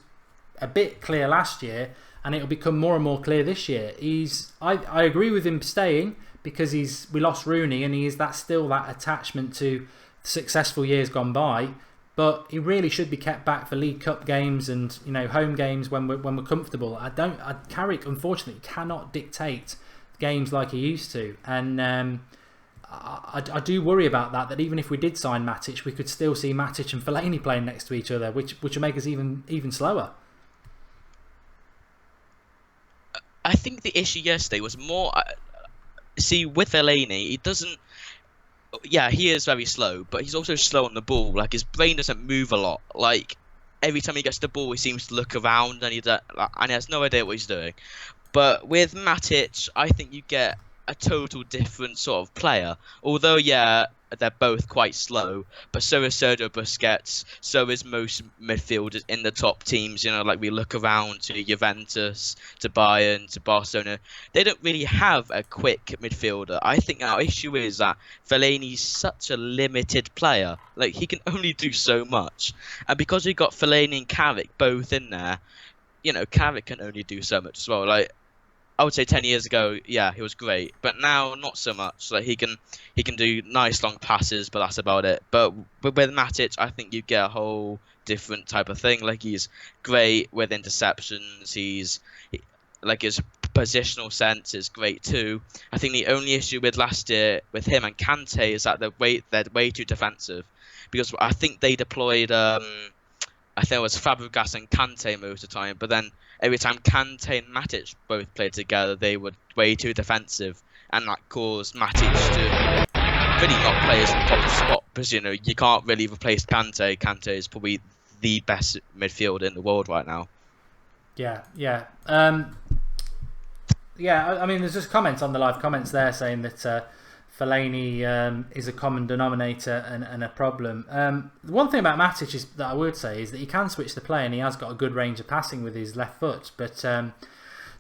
a bit clear last year, and it'll become more and more clear this year. I agree with him staying because we lost Rooney, and that's still that attachment to successful years gone by. But he really should be kept back for League Cup games and home games when we're comfortable. Carrick unfortunately cannot dictate games like he used to, and I do worry about that even if we did sign Matic, we could still see Matic and Fellaini playing next to each other, which will make us even slower. I think the issue yesterday was more. See, with Fellaini, he doesn't. Yeah, he is very slow, but he's also slow on the ball. Like, his brain doesn't move a lot. Like, every time he gets the ball, he seems to look around and he has no idea what he's doing. But with Matic, I think you get a total different sort of player. Although, yeah, they're both quite slow, but so is Sergio Busquets, so is most midfielders in the top teams. You know, like we look around to Juventus, to Bayern, to Barcelona. They don't really have a quick midfielder. I think our issue is that Fellaini's such a limited player. Like, he can only do so much. And because we got Fellaini and Carrick both in there, you know, Carrick can only do so much as well. Like, I would say 10 years ago, yeah, he was great, but now not so much. Like, he can do nice long passes, but that's about it. But with Matic, I think you get a whole different type of thing. Like, he's great with interceptions. His positional sense is great too. I think the only issue with last year with him and Kante is that they're way too defensive, because I think they deployed I think it was Fabregas and Kante most of the time, but then every time Kante and Matic both played together, they were way too defensive, and that caused Matic to really not play his top spot, because, you know, you can't really replace Kante. Kante is probably the best midfielder in the world right now. Yeah. I mean, there's just comments on the live comments there saying that Fellaini is a common denominator and a problem. The one thing about Matic is that I would say is that he can switch the play, and he has got a good range of passing with his left foot. But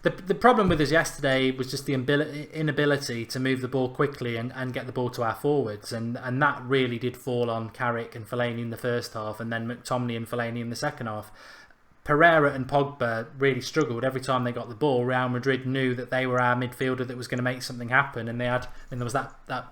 the problem with us yesterday was just the inability to move the ball quickly and get the ball to our forwards, and that really did fall on Carrick and Fellaini in the first half, and then McTominay and Fellaini in the second half. Pereira and Pogba really struggled every time they got the ball. Real Madrid knew that they were our midfielder that was going to make something happen, and there was that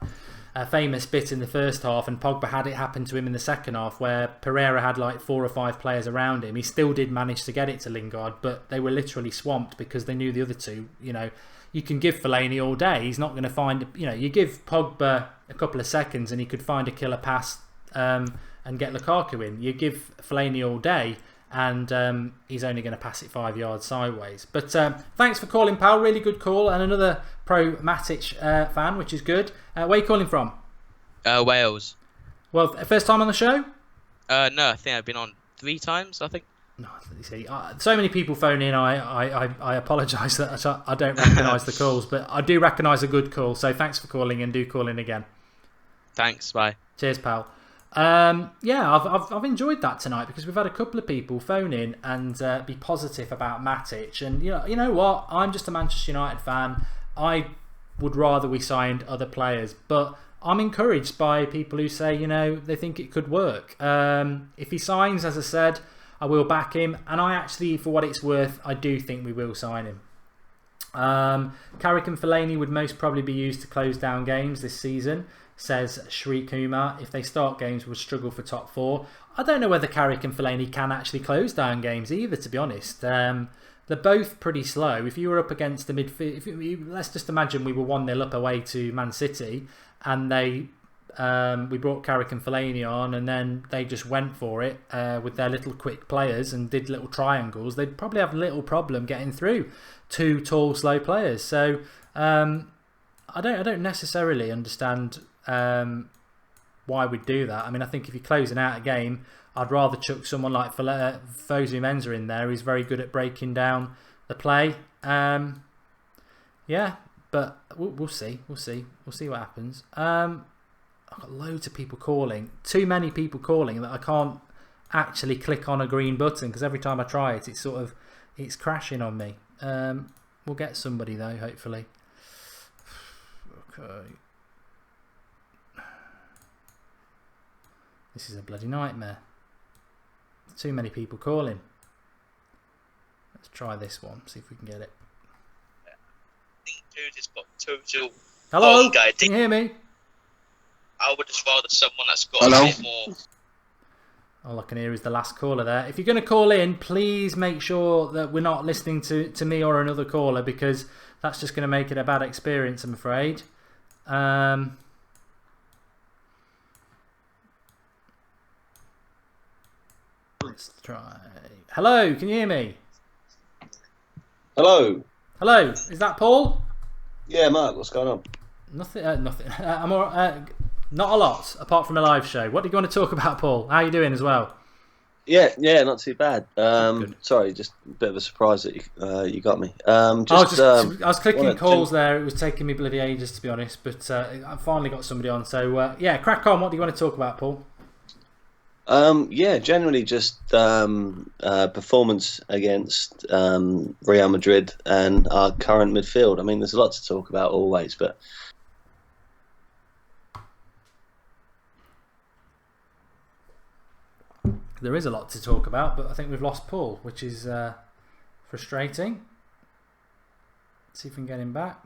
famous bit in the first half, and Pogba had it happen to him in the second half where Pereira had like 4 or 5 players around him. He still did manage to get it to Lingard, but they were literally swamped because they knew the other two. You know, you can give Fellaini all day, he's not going to find. You know, you give Pogba a couple of seconds and he could find a killer pass and get Lukaku in. You give Fellaini all day, and he's only going to pass it 5 yards sideways. But thanks for calling, pal. Really good call, and another pro Matic fan, which is good. Where are you calling from? Wales. Well, first time on the show? No, I think I've been on 3 times, I think. No, you see, so many people phone in. I apologise that I don't recognise the calls, but I do recognise a good call. So thanks for calling, and do call in again. Thanks. Bye. Cheers, pal. I've enjoyed that tonight because we've had a couple of people phone in and be positive about Matic, and you know what, I'm just a Manchester United fan. I would rather we signed other players, but I'm encouraged by people who say, you know, they think it could work. If he signs, as I said, I will back him, and I actually, for what it's worth, I do think we will sign him. Carrick and Fellaini would most probably be used to close down games this season, says Shri Kumar. If they start games, we'll struggle for top 4. I don't know whether Carrick and Fellaini can actually close down games either, to be honest. They're both pretty slow. If you were up against the midfield, let's just imagine we were 1-0 up away to Man City, and we brought Carrick and Fellaini on, and then they just went for it with their little quick players and did little triangles. They'd probably have little problem getting through 2 tall, slow players. So I don't necessarily understand why we'd do that. I mean, I think if you're closing out a game, I'd rather chuck someone like Fosu Mensah in there, who's very good at breaking down the play. Yeah, but we'll see. We'll see what happens. I've got loads of people calling. Too many people calling that I can't actually click on a green button, because every time I try it, it's crashing on me. We'll get somebody though, hopefully. Okay. This is a bloody nightmare. Too many people calling. Let's try this one, see if we can get it. I think dude has got total. Hello, can you hear me? I would just rather someone that's got Hello? a bit more. All I can hear is the last caller there. If you're going to call in, please make sure that we're not listening to me or another caller, because that's just going to make it a bad experience, I'm afraid. try. Hello, can you hear me? Hello. Hello, is that Paul? Yeah, Mark, what's going on? Nothing. Nothing. I'm all, not a lot, apart from a live show. What do you want to talk about, Paul? How are you doing as well? Yeah, not too bad. Good. Sorry, just a bit of a surprise that you got me. I was clicking calls there. It was taking me bloody ages, to be honest, but I finally got somebody on. So yeah, crack on. What do you want to talk about, Paul? Yeah, generally just performance against Real Madrid and our current midfield. I mean, there's a lot to talk about always, but there is a lot to talk about, but I think we've lost Paul, which is frustrating. Let's see if we can get him back.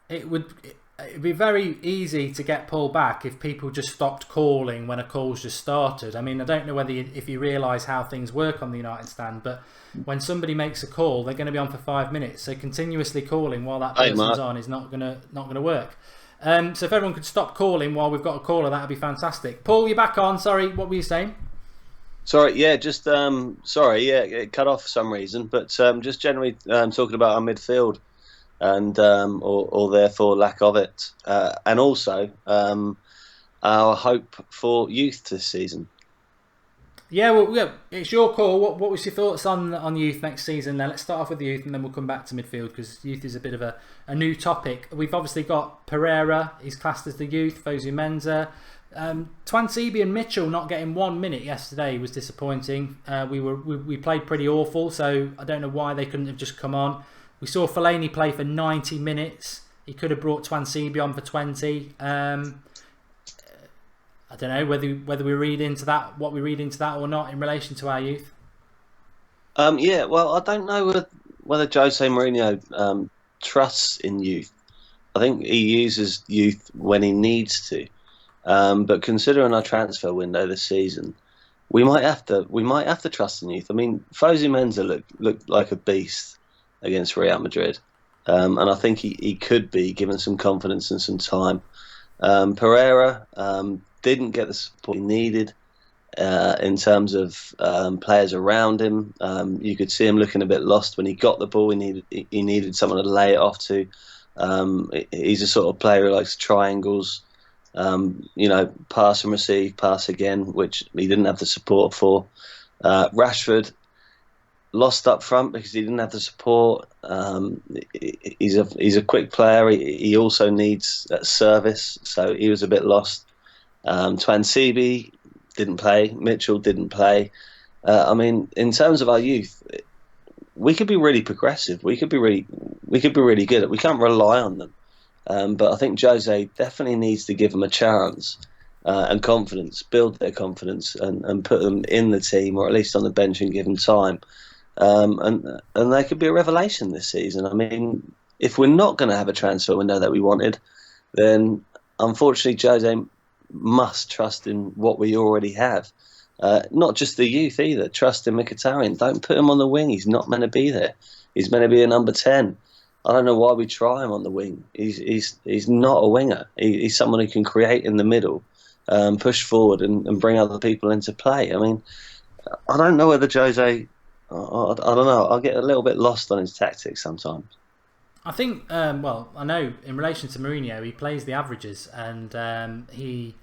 It'd be very easy to get Paul back if people just stopped calling when a call's just started. I mean, I don't know if you realise how things work on the United stand, but when somebody makes a call, they're going to be on for 5 minutes. So continuously calling while that person's on is not gonna work. So if everyone could stop calling while we've got a caller, that would be fantastic. Paul, you're back on. Sorry, what were you saying? sorry, yeah, just sorry, yeah, it cut off for some reason, but just generally talking about our midfield and or therefore lack of it, and also our hope for youth this season. Yeah, well, yeah, it's your call. What was your thoughts on youth next season? Then let's start off with the youth, and then we'll come back to midfield because youth is a bit of a new topic. We've obviously got Pereira. He's classed as the youth. Fosu Mensah, Twansibi and Mitchell not getting 1 minute yesterday was disappointing. We played pretty awful, so I don't know why they couldn't have just come on. We saw Fellaini play for 90 minutes. He could have brought Twansibi on for 20. I don't know whether we read into that what we read into that or not in relation to our youth. Yeah, well, I don't know whether Jose Mourinho trusts in youth. I think he uses youth when he needs to. But considering our transfer window this season, we might have to trust in youth. I mean, Fosu Mensah looked like a beast against Real Madrid, and I think he could be given some confidence and some time. Pereira didn't get the support he needed in terms of players around him. You could see him looking a bit lost when he got the ball. He needed someone to lay it off to. He's a sort of player who likes triangles. Pass and receive, pass again, which he didn't have the support for. Rashford lost up front because he didn't have the support. He's a quick player. He also needs service, so he was a bit lost. Twansibi didn't play. Mitchell didn't play. I mean, in terms of our youth, we could be really progressive. We could be really good. We can't rely on them. But I think Jose definitely needs to give them a chance and confidence, build their confidence, and put them in the team or at least on the bench and give them time. And they could be a revelation this season. I mean, if we're not going to have a transfer window that we wanted, then unfortunately Jose must trust in what we already have. Not just the youth either. Trust in Mkhitaryan. Don't put him on the wing. He's not meant to be there. He's meant to be a number 10. I don't know why we try him on the wing. He's not a winger. He's someone who can create in the middle, push forward and bring other people into play. I mean, I don't know whether Jose... I don't know. I'll get a little bit lost on his tactics sometimes. I think, I know in relation to Mourinho, he plays the averages and he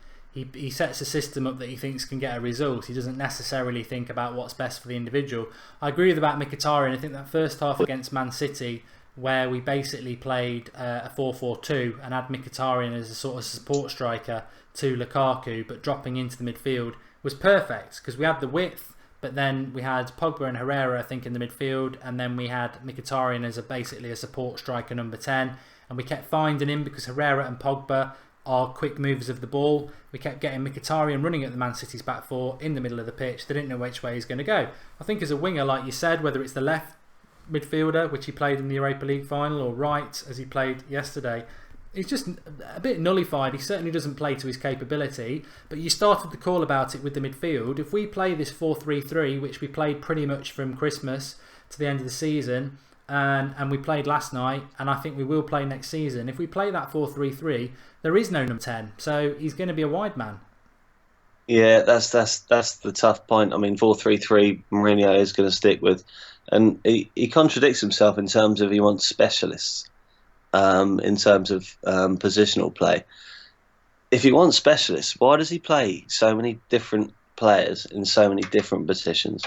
sets a system up that he thinks can get a result. He doesn't necessarily think about what's best for the individual. I agree with about Mkhitaryan. I think that first half against Man City, where we basically played a 4-4-2 and had Mkhitaryan as a sort of support striker to Lukaku, but dropping into the midfield, was perfect because we had the width. But then we had Pogba and Herrera, I think, in the midfield, and then we had Mkhitaryan as basically a support striker number 10, and we kept finding him because Herrera and Pogba are quick movers of the ball. We kept getting Mkhitaryan running at the Man City's back four in the middle of the pitch. They didn't know which way he's going to go. I think as a winger, like you said, whether it's the left midfielder, which he played in the Europa League final, or right, as he played yesterday, he's just a bit nullified. He certainly doesn't play to his capability, but you started the call about it with the midfield. If we play this 4-3-3, which we played pretty much from Christmas to the end of the season, and we played last night, and I think we will play next season, if we play that 4-3-3, there is no number 10, so he's going to be a wide man. Yeah, that's the tough point. I mean, 4-3-3, Mourinho is going to stick with, and he contradicts himself in terms of he wants specialists, in terms of positional play. If he wants specialists, why does he play so many different players in so many different positions?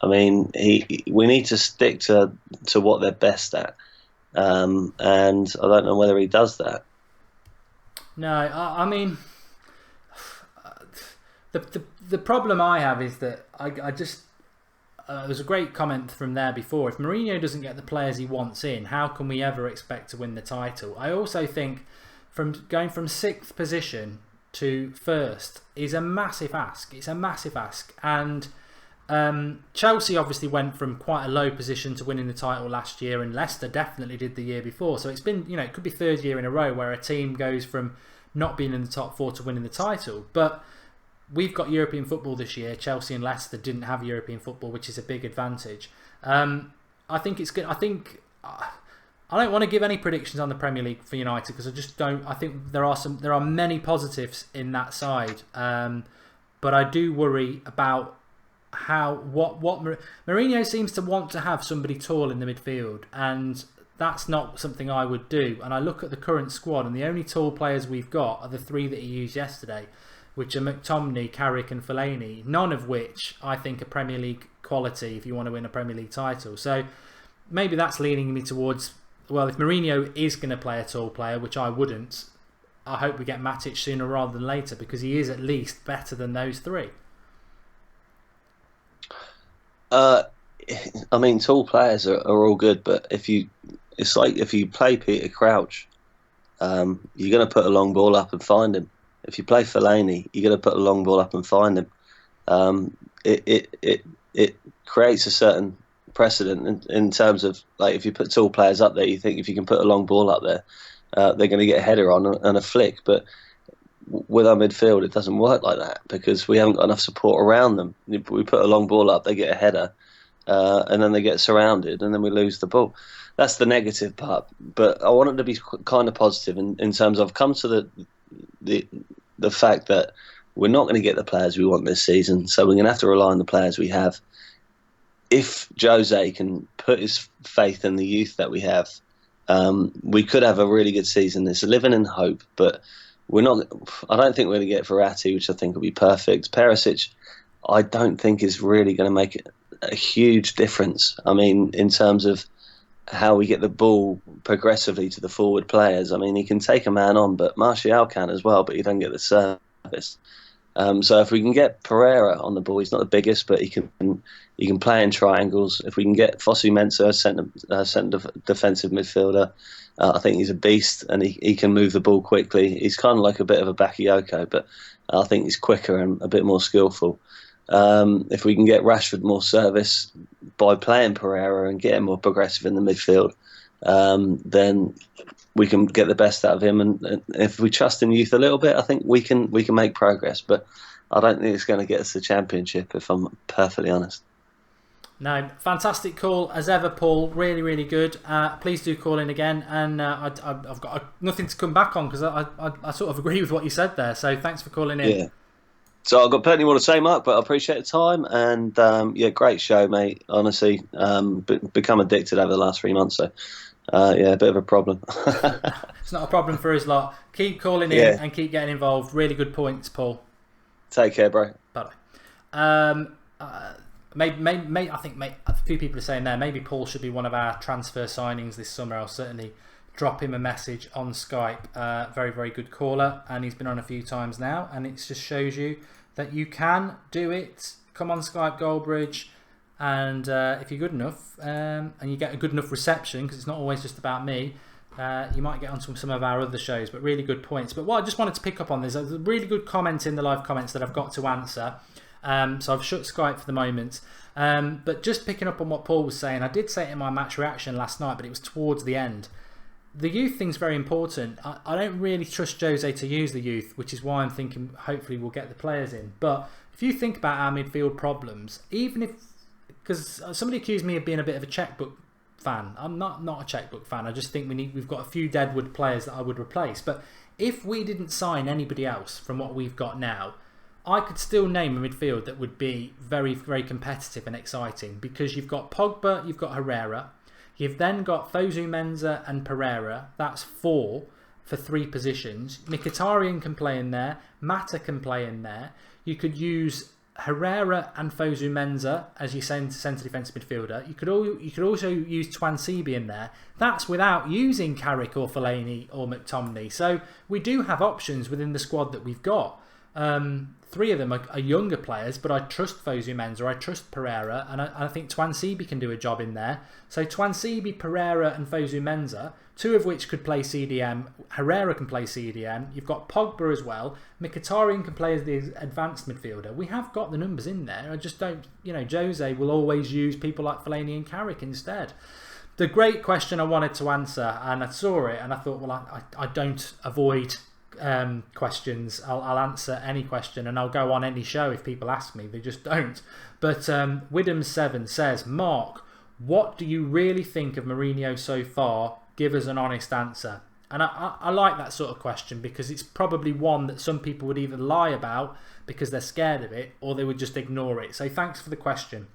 I mean, we need to stick to what they're best at, and I don't know whether he does that. No, I mean, the problem I have is that I just there's a great comment from there before. If Mourinho doesn't get the players he wants in, how can we ever expect to win the title? I also think from going from 6th position to 1st is a massive ask. It's a massive ask, and Chelsea obviously went from quite a low position to winning the title last year, and Leicester definitely did the year before. So it's been, it could be 3rd year in a row where a team goes from not being in the top 4 to winning the title. But we've got European football this year. Chelsea and Leicester didn't have European football, which is a big advantage. I think it's good. I think I don't want to give any predictions on the Premier League for United because I just don't. I think there are many positives in that side, but I do worry about what Mourinho seems to want to have somebody tall in the midfield, and that's not something I would do. And I look at the current squad, and the only tall players we've got are the 3 that he used yesterday, which are McTominay, Carrick and Fellaini, none of which I think are Premier League quality if you want to win a Premier League title. So maybe that's leaning me towards, well, if Mourinho is going to play a tall player, which I wouldn't, I hope we get Matic sooner rather than later, because he is at least better than those 3. I mean, tall players are all good, but it's like if you play Peter Crouch, you're going to put a long ball up and find him. If you play Fellaini, you're going to put a long ball up and find him. It creates a certain precedent in terms of, like, if you put tall players up there, you think if you can put a long ball up there, they're going to get a header on and a flick. But with our midfield, it doesn't work like that because we haven't got enough support around them. We put a long ball up, they get a header, and then they get surrounded, and then we lose the ball. That's the negative part. But I want it to be kind of positive in terms of, I've come to the fact that we're not going to get the players we want this season, so we're going to have to rely on the players we have. If Jose can put his faith in the youth that we have, we could have a really good season. It's living in hope, but I don't think we're going to get Verratti, which I think will be perfect. Perisic, I don't think is really going to make a huge difference. I mean, in terms of how we get the ball progressively to the forward players. I mean, he can take a man on, but Martial can as well, but he doesn't get the service. So if we can get Pereira on the ball, he's not the biggest, but he can play in triangles. If we can get Fosu Mensah, centre defensive midfielder, I think he's a beast, and he can move the ball quickly. He's kind of like a bit of a Bakayoko, but I think he's quicker and a bit more skillful. If we can get Rashford more service by playing Pereira and getting more progressive in the midfield, then we can get the best out of him. And if we trust in youth a little bit, I think we can make progress. But I don't think it's going to get us the championship, if I'm perfectly honest. No, fantastic call as ever, Paul. Really, really good. Please do call in again, and I've got nothing to come back on because I sort of agree with what you said there. So thanks for calling in. Yeah. So I've got plenty more to say, Mark, but I appreciate the time. And yeah, great show, mate. Honestly, become addicted over the last 3 months. So yeah, a bit of a problem. It's not a problem for us lot. Keep calling in and keep getting involved. Really good points, Paul. Take care, bro. Bye. Maybe I think a few people are saying there maybe Paul should be one of our transfer signings this summer. I'll certainly drop him a message on Skype. Very, very good caller, and he's been on a few times now, and it just shows you that you can do it. Come on Skype, Goldbridge, and if you're good enough and you get a good enough reception, because it's not always just about me, you might get onto some of our other shows. But really good points. But what I just wanted to pick up on, there's a really good comment in the live comments that I've got to answer. So I've shut Skype for the moment. But just picking up on what Paul was saying, I did say it in my match reaction last night, but it was towards the end. The youth thing's very important. I don't really trust Jose to use the youth, which is why I'm thinking hopefully we'll get the players in. But if you think about our midfield problems, even if, because somebody accused me of being a bit of a checkbook fan. I'm not a checkbook fan. I just think we've got a few deadwood players that I would replace. But if we didn't sign anybody else from what we've got now, I could still name a midfield that would be very, very competitive and exciting, because you've got Pogba, you've got Herrera, you've then got Fosu Mensah and Pereira. That's 4 for 3 positions. Mkhitaryan can play in there. Mata can play in there. You could use Herrera and Fosu Mensah as your centre defensive midfielder. You could also use Twansibi in there. That's without using Carrick or Fellaini or McTominay. So we do have options within the squad that we've got. 3 of them are younger players, but I trust Fosu Mensah, I trust Pereira, and I think Twansibi can do a job in there. So Twansibi, Pereira and Fosu Mensah, 2 of which could play CDM. Herrera can play CDM. You've got Pogba as well. Mkhitaryan can play as the advanced midfielder. We have got the numbers in there. I just don't, Jose will always use people like Fellaini and Carrick instead. The great question I wanted to answer, and I saw it and I thought, well, I don't avoid questions. I'll answer any question and I'll go on any show if people ask me. They just don't. But Widham7 says, Mark, what do you really think of Mourinho so far? Give us an honest answer. And I like that sort of question, because it's probably one that some people would either lie about because they're scared of it, or they would just ignore it. So thanks for the question.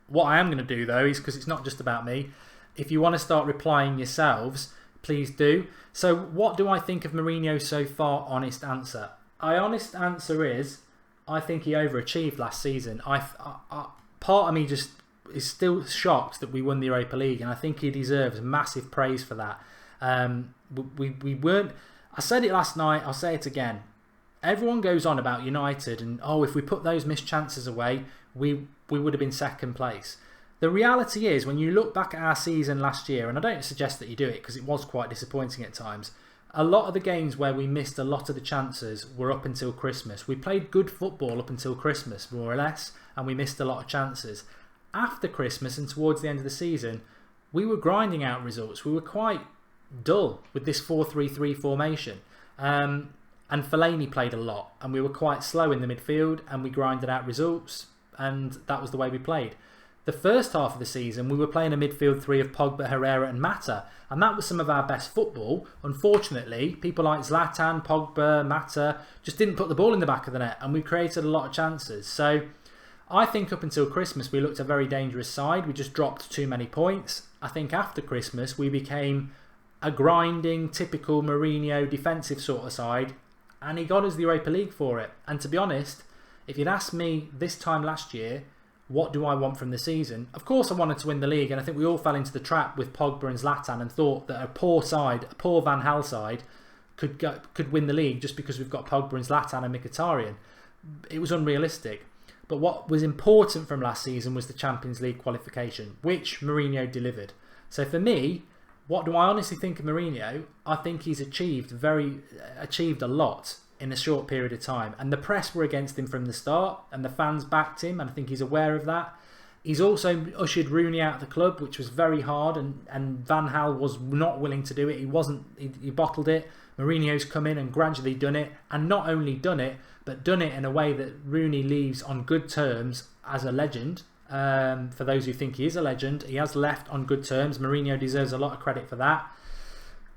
What I am going to do though is, because it's not just about me, if you want to start replying yourselves, please do. So what do I think of Mourinho so far? Honest answer. Honest answer is, I think he overachieved last season. Part of me just is still shocked that we won the Europa League, and I think he deserves massive praise for that. We weren't. I said it last night, I'll say it again. Everyone goes on about United and, if we put those missed chances away, we would have been second place. The reality is, when you look back at our season last year, and I don't suggest that you do it because it was quite disappointing at times, a lot of the games where we missed a lot of the chances were up until Christmas. We played good football up until Christmas, more or less, and we missed a lot of chances. After Christmas and towards the end of the season, we were grinding out results. We were quite dull with this 4-3-3 formation. And Fellaini played a lot, and we were quite slow in the midfield, and we grinded out results, and that was the way we played. The first half of the season, we were playing a midfield 3 of Pogba, Herrera and Mata, and that was some of our best football. Unfortunately, people like Zlatan, Pogba, Mata just didn't put the ball in the back of the net, and we created a lot of chances. So I think up until Christmas we looked a very dangerous side. We just dropped too many points. I think after Christmas we became a grinding, typical Mourinho defensive sort of side, and he got us the Europa League for it. And to be honest, if you'd asked me this time last year, what do I want from the season? Of course I wanted to win the league, and I think we all fell into the trap with Pogba and Zlatan and thought that a poor Van Gaal side could win the league just because we've got Pogba and Zlatan and Mkhitaryan. It was unrealistic. But what was important from last season was the Champions League qualification, which Mourinho delivered. So for me, what do I honestly think of Mourinho? I think he's achieved a lot in a short period of time. And the press were against him from the start, and the fans backed him, and I think he's aware of that. He's also ushered Rooney out of the club, which was very hard, and Van Gaal was not willing to do it. He bottled it. Mourinho's come in and gradually done it, and not only done it, but done it in a way that Rooney leaves on good terms as a legend. For those who think he is a legend, he has left on good terms. Mourinho deserves a lot of credit for that.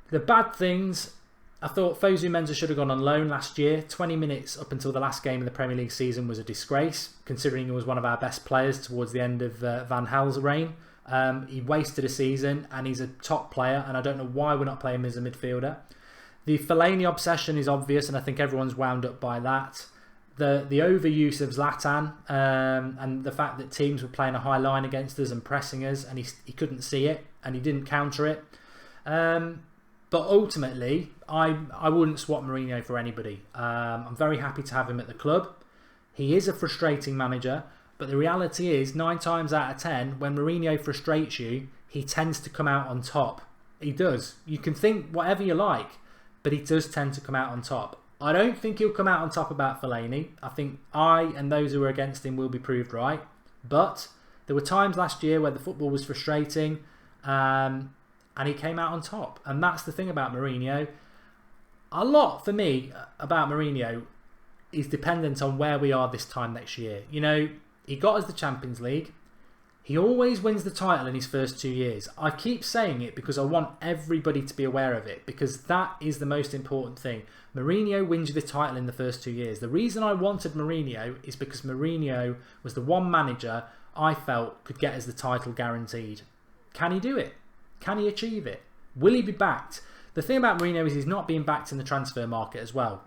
The bad things, I thought Fosu Mensah should have gone on loan last year. 20 minutes up until the last game of the Premier League season was a disgrace, considering he was one of our best players towards the end of Van Gaal's reign. He wasted a season, and he's a top player, and I don't know why we're not playing him as a midfielder. The Fellaini obsession is obvious, and I think everyone's wound up by that. The overuse of Zlatan, and the fact that teams were playing a high line against us and pressing us, and he couldn't see it and he didn't counter it. But ultimately, I wouldn't swap Mourinho for anybody. I'm very happy to have him at the club. He is a frustrating manager, but the reality is 9 times out of 10, when Mourinho frustrates you, he tends to come out on top. He does. You can think whatever you like, but he does tend to come out on top. I don't think he'll come out on top about Fellaini. I think I and those who are against him will be proved right. But there were times last year where the football was frustrating, and he came out on top. And that's the thing about Mourinho. A lot for me about Mourinho is dependent on where we are this time next year. You know, he got us the Champions League. He always wins the title in his first 2 years. I keep saying it because I want everybody to be aware of it, because that is the most important thing. Mourinho wins you the title in the first 2 years. The reason I wanted Mourinho is because Mourinho was the one manager I felt could get us the title guaranteed. Can he do it? Can he achieve it? Will he be backed? The thing about Marino is he's not being backed in the transfer market as well.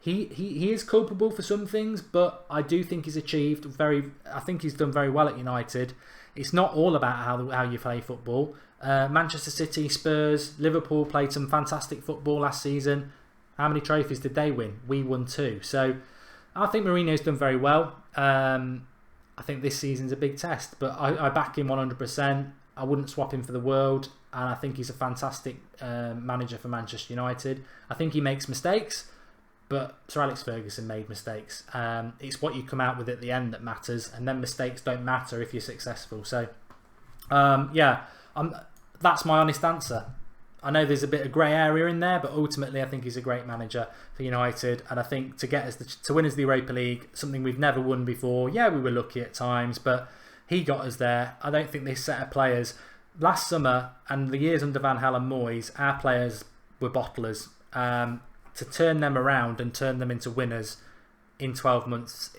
He is culpable for some things, but I do think he's achieved I think he's done very well at United. It's not all about how you play football. Manchester City, Spurs, Liverpool played some fantastic football last season. How many trophies did they win? We won 2. So I think Mourinho's done very well. I think this season's a big test, but I back him 100%. I wouldn't swap him for the world, and I think he's a fantastic manager for Manchester United. I think he makes mistakes, but Sir Alex Ferguson made mistakes. It's what you come out with at the end that matters, and then mistakes don't matter if you're successful. So, that's my honest answer. I know there's a bit of grey area in there, but ultimately I think he's a great manager for United, and I think to get us to win us the Europa League, something we've never won before. Yeah, we were lucky at times, but he got us there. I don't think this set of players last summer and the years under Van Gaal and Moyes, our players were bottlers. To turn them around and turn them into winners in 12 months,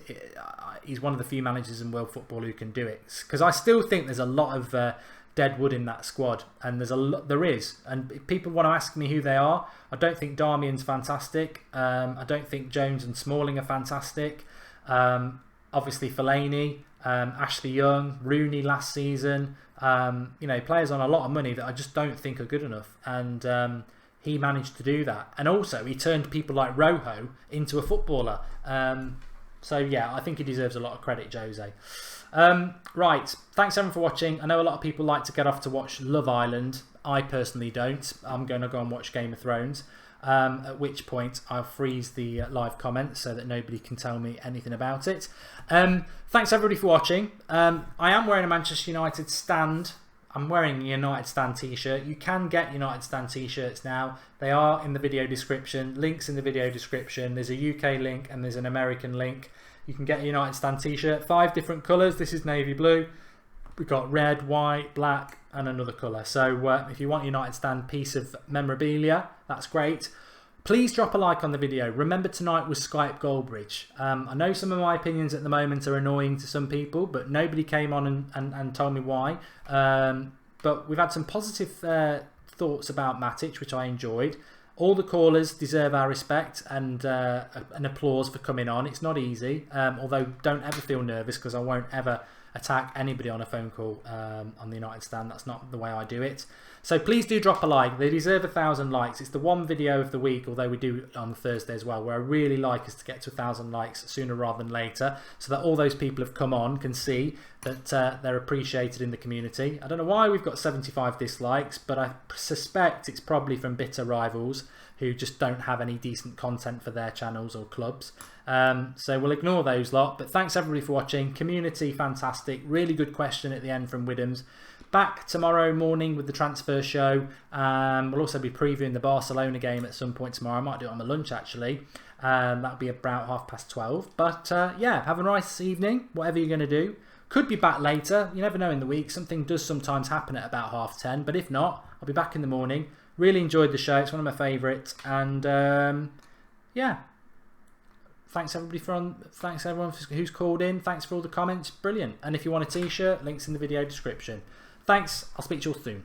he's one of the few managers in world football who can do it. Because I still think there's a lot of dead wood in that squad, and there is. And if people want to ask me who they are, I don't think Darmian's fantastic. I don't think Jones and Smalling are fantastic. Obviously Fellaini, Ashley Young, Rooney last season. Players on a lot of money that I just don't think are good enough. And he managed to do that. And also, he turned people like Rojo into a footballer. So, yeah, I think he deserves a lot of credit, Jose. Right, thanks everyone for watching. I know a lot of people like to get off to watch Love Island. I personally don't. I'm going to go and watch Game of Thrones. At which point, I'll freeze the live comments so that nobody can tell me anything about it. Thanks everybody for watching. I am wearing a Manchester United stand. I'm wearing a United Stand t-shirt. You can get United Stand t-shirts now. They are in the video description. Links in the video description. There's a UK link and there's an American link. You can get a United Stand t-shirt. 5 different colours. This is navy blue. We've got red, white, black and another colour. So if you want a United Stand piece of memorabilia, that's great. Please drop a like on the video. Remember, tonight was Skype Goldbridge. I know some of my opinions at the moment are annoying to some people, but nobody came on and told me why. But we've had some positive thoughts about Matic, which I enjoyed. All the callers deserve our respect and an applause for coming on. It's not easy, although don't ever feel nervous because I won't ever attack anybody on a phone call on the United Stand. That's not the way I do it. So please do drop a like. They deserve 1,000 likes. It's the one video of the week, although we do it on Thursday as well, where I really like us to get to 1,000 likes sooner rather than later, so that all those people who have come on can see that they're appreciated in the community. I don't know why we've got 75 dislikes, but I suspect it's probably from bitter rivals who just don't have any decent content for their channels or clubs. So we'll ignore those lot. But thanks everybody for watching. Community, fantastic. Really good question at the end from Widhams. Back tomorrow morning with the transfer show. We'll also be previewing the Barcelona game at some point tomorrow. I might do it on my lunch actually. That'll be about 12:30. But yeah, have a nice evening, whatever you're going to do. Could be back later. You never know in the week. Something does sometimes happen at about 10:30. But if not, I'll be back in the morning. Really enjoyed the show. It's one of my favourites. And yeah. Thanks everyone who's called in. Thanks for all the comments. Brilliant. And if you want a t-shirt, links in the video description. Thanks. I'll speak to you all soon.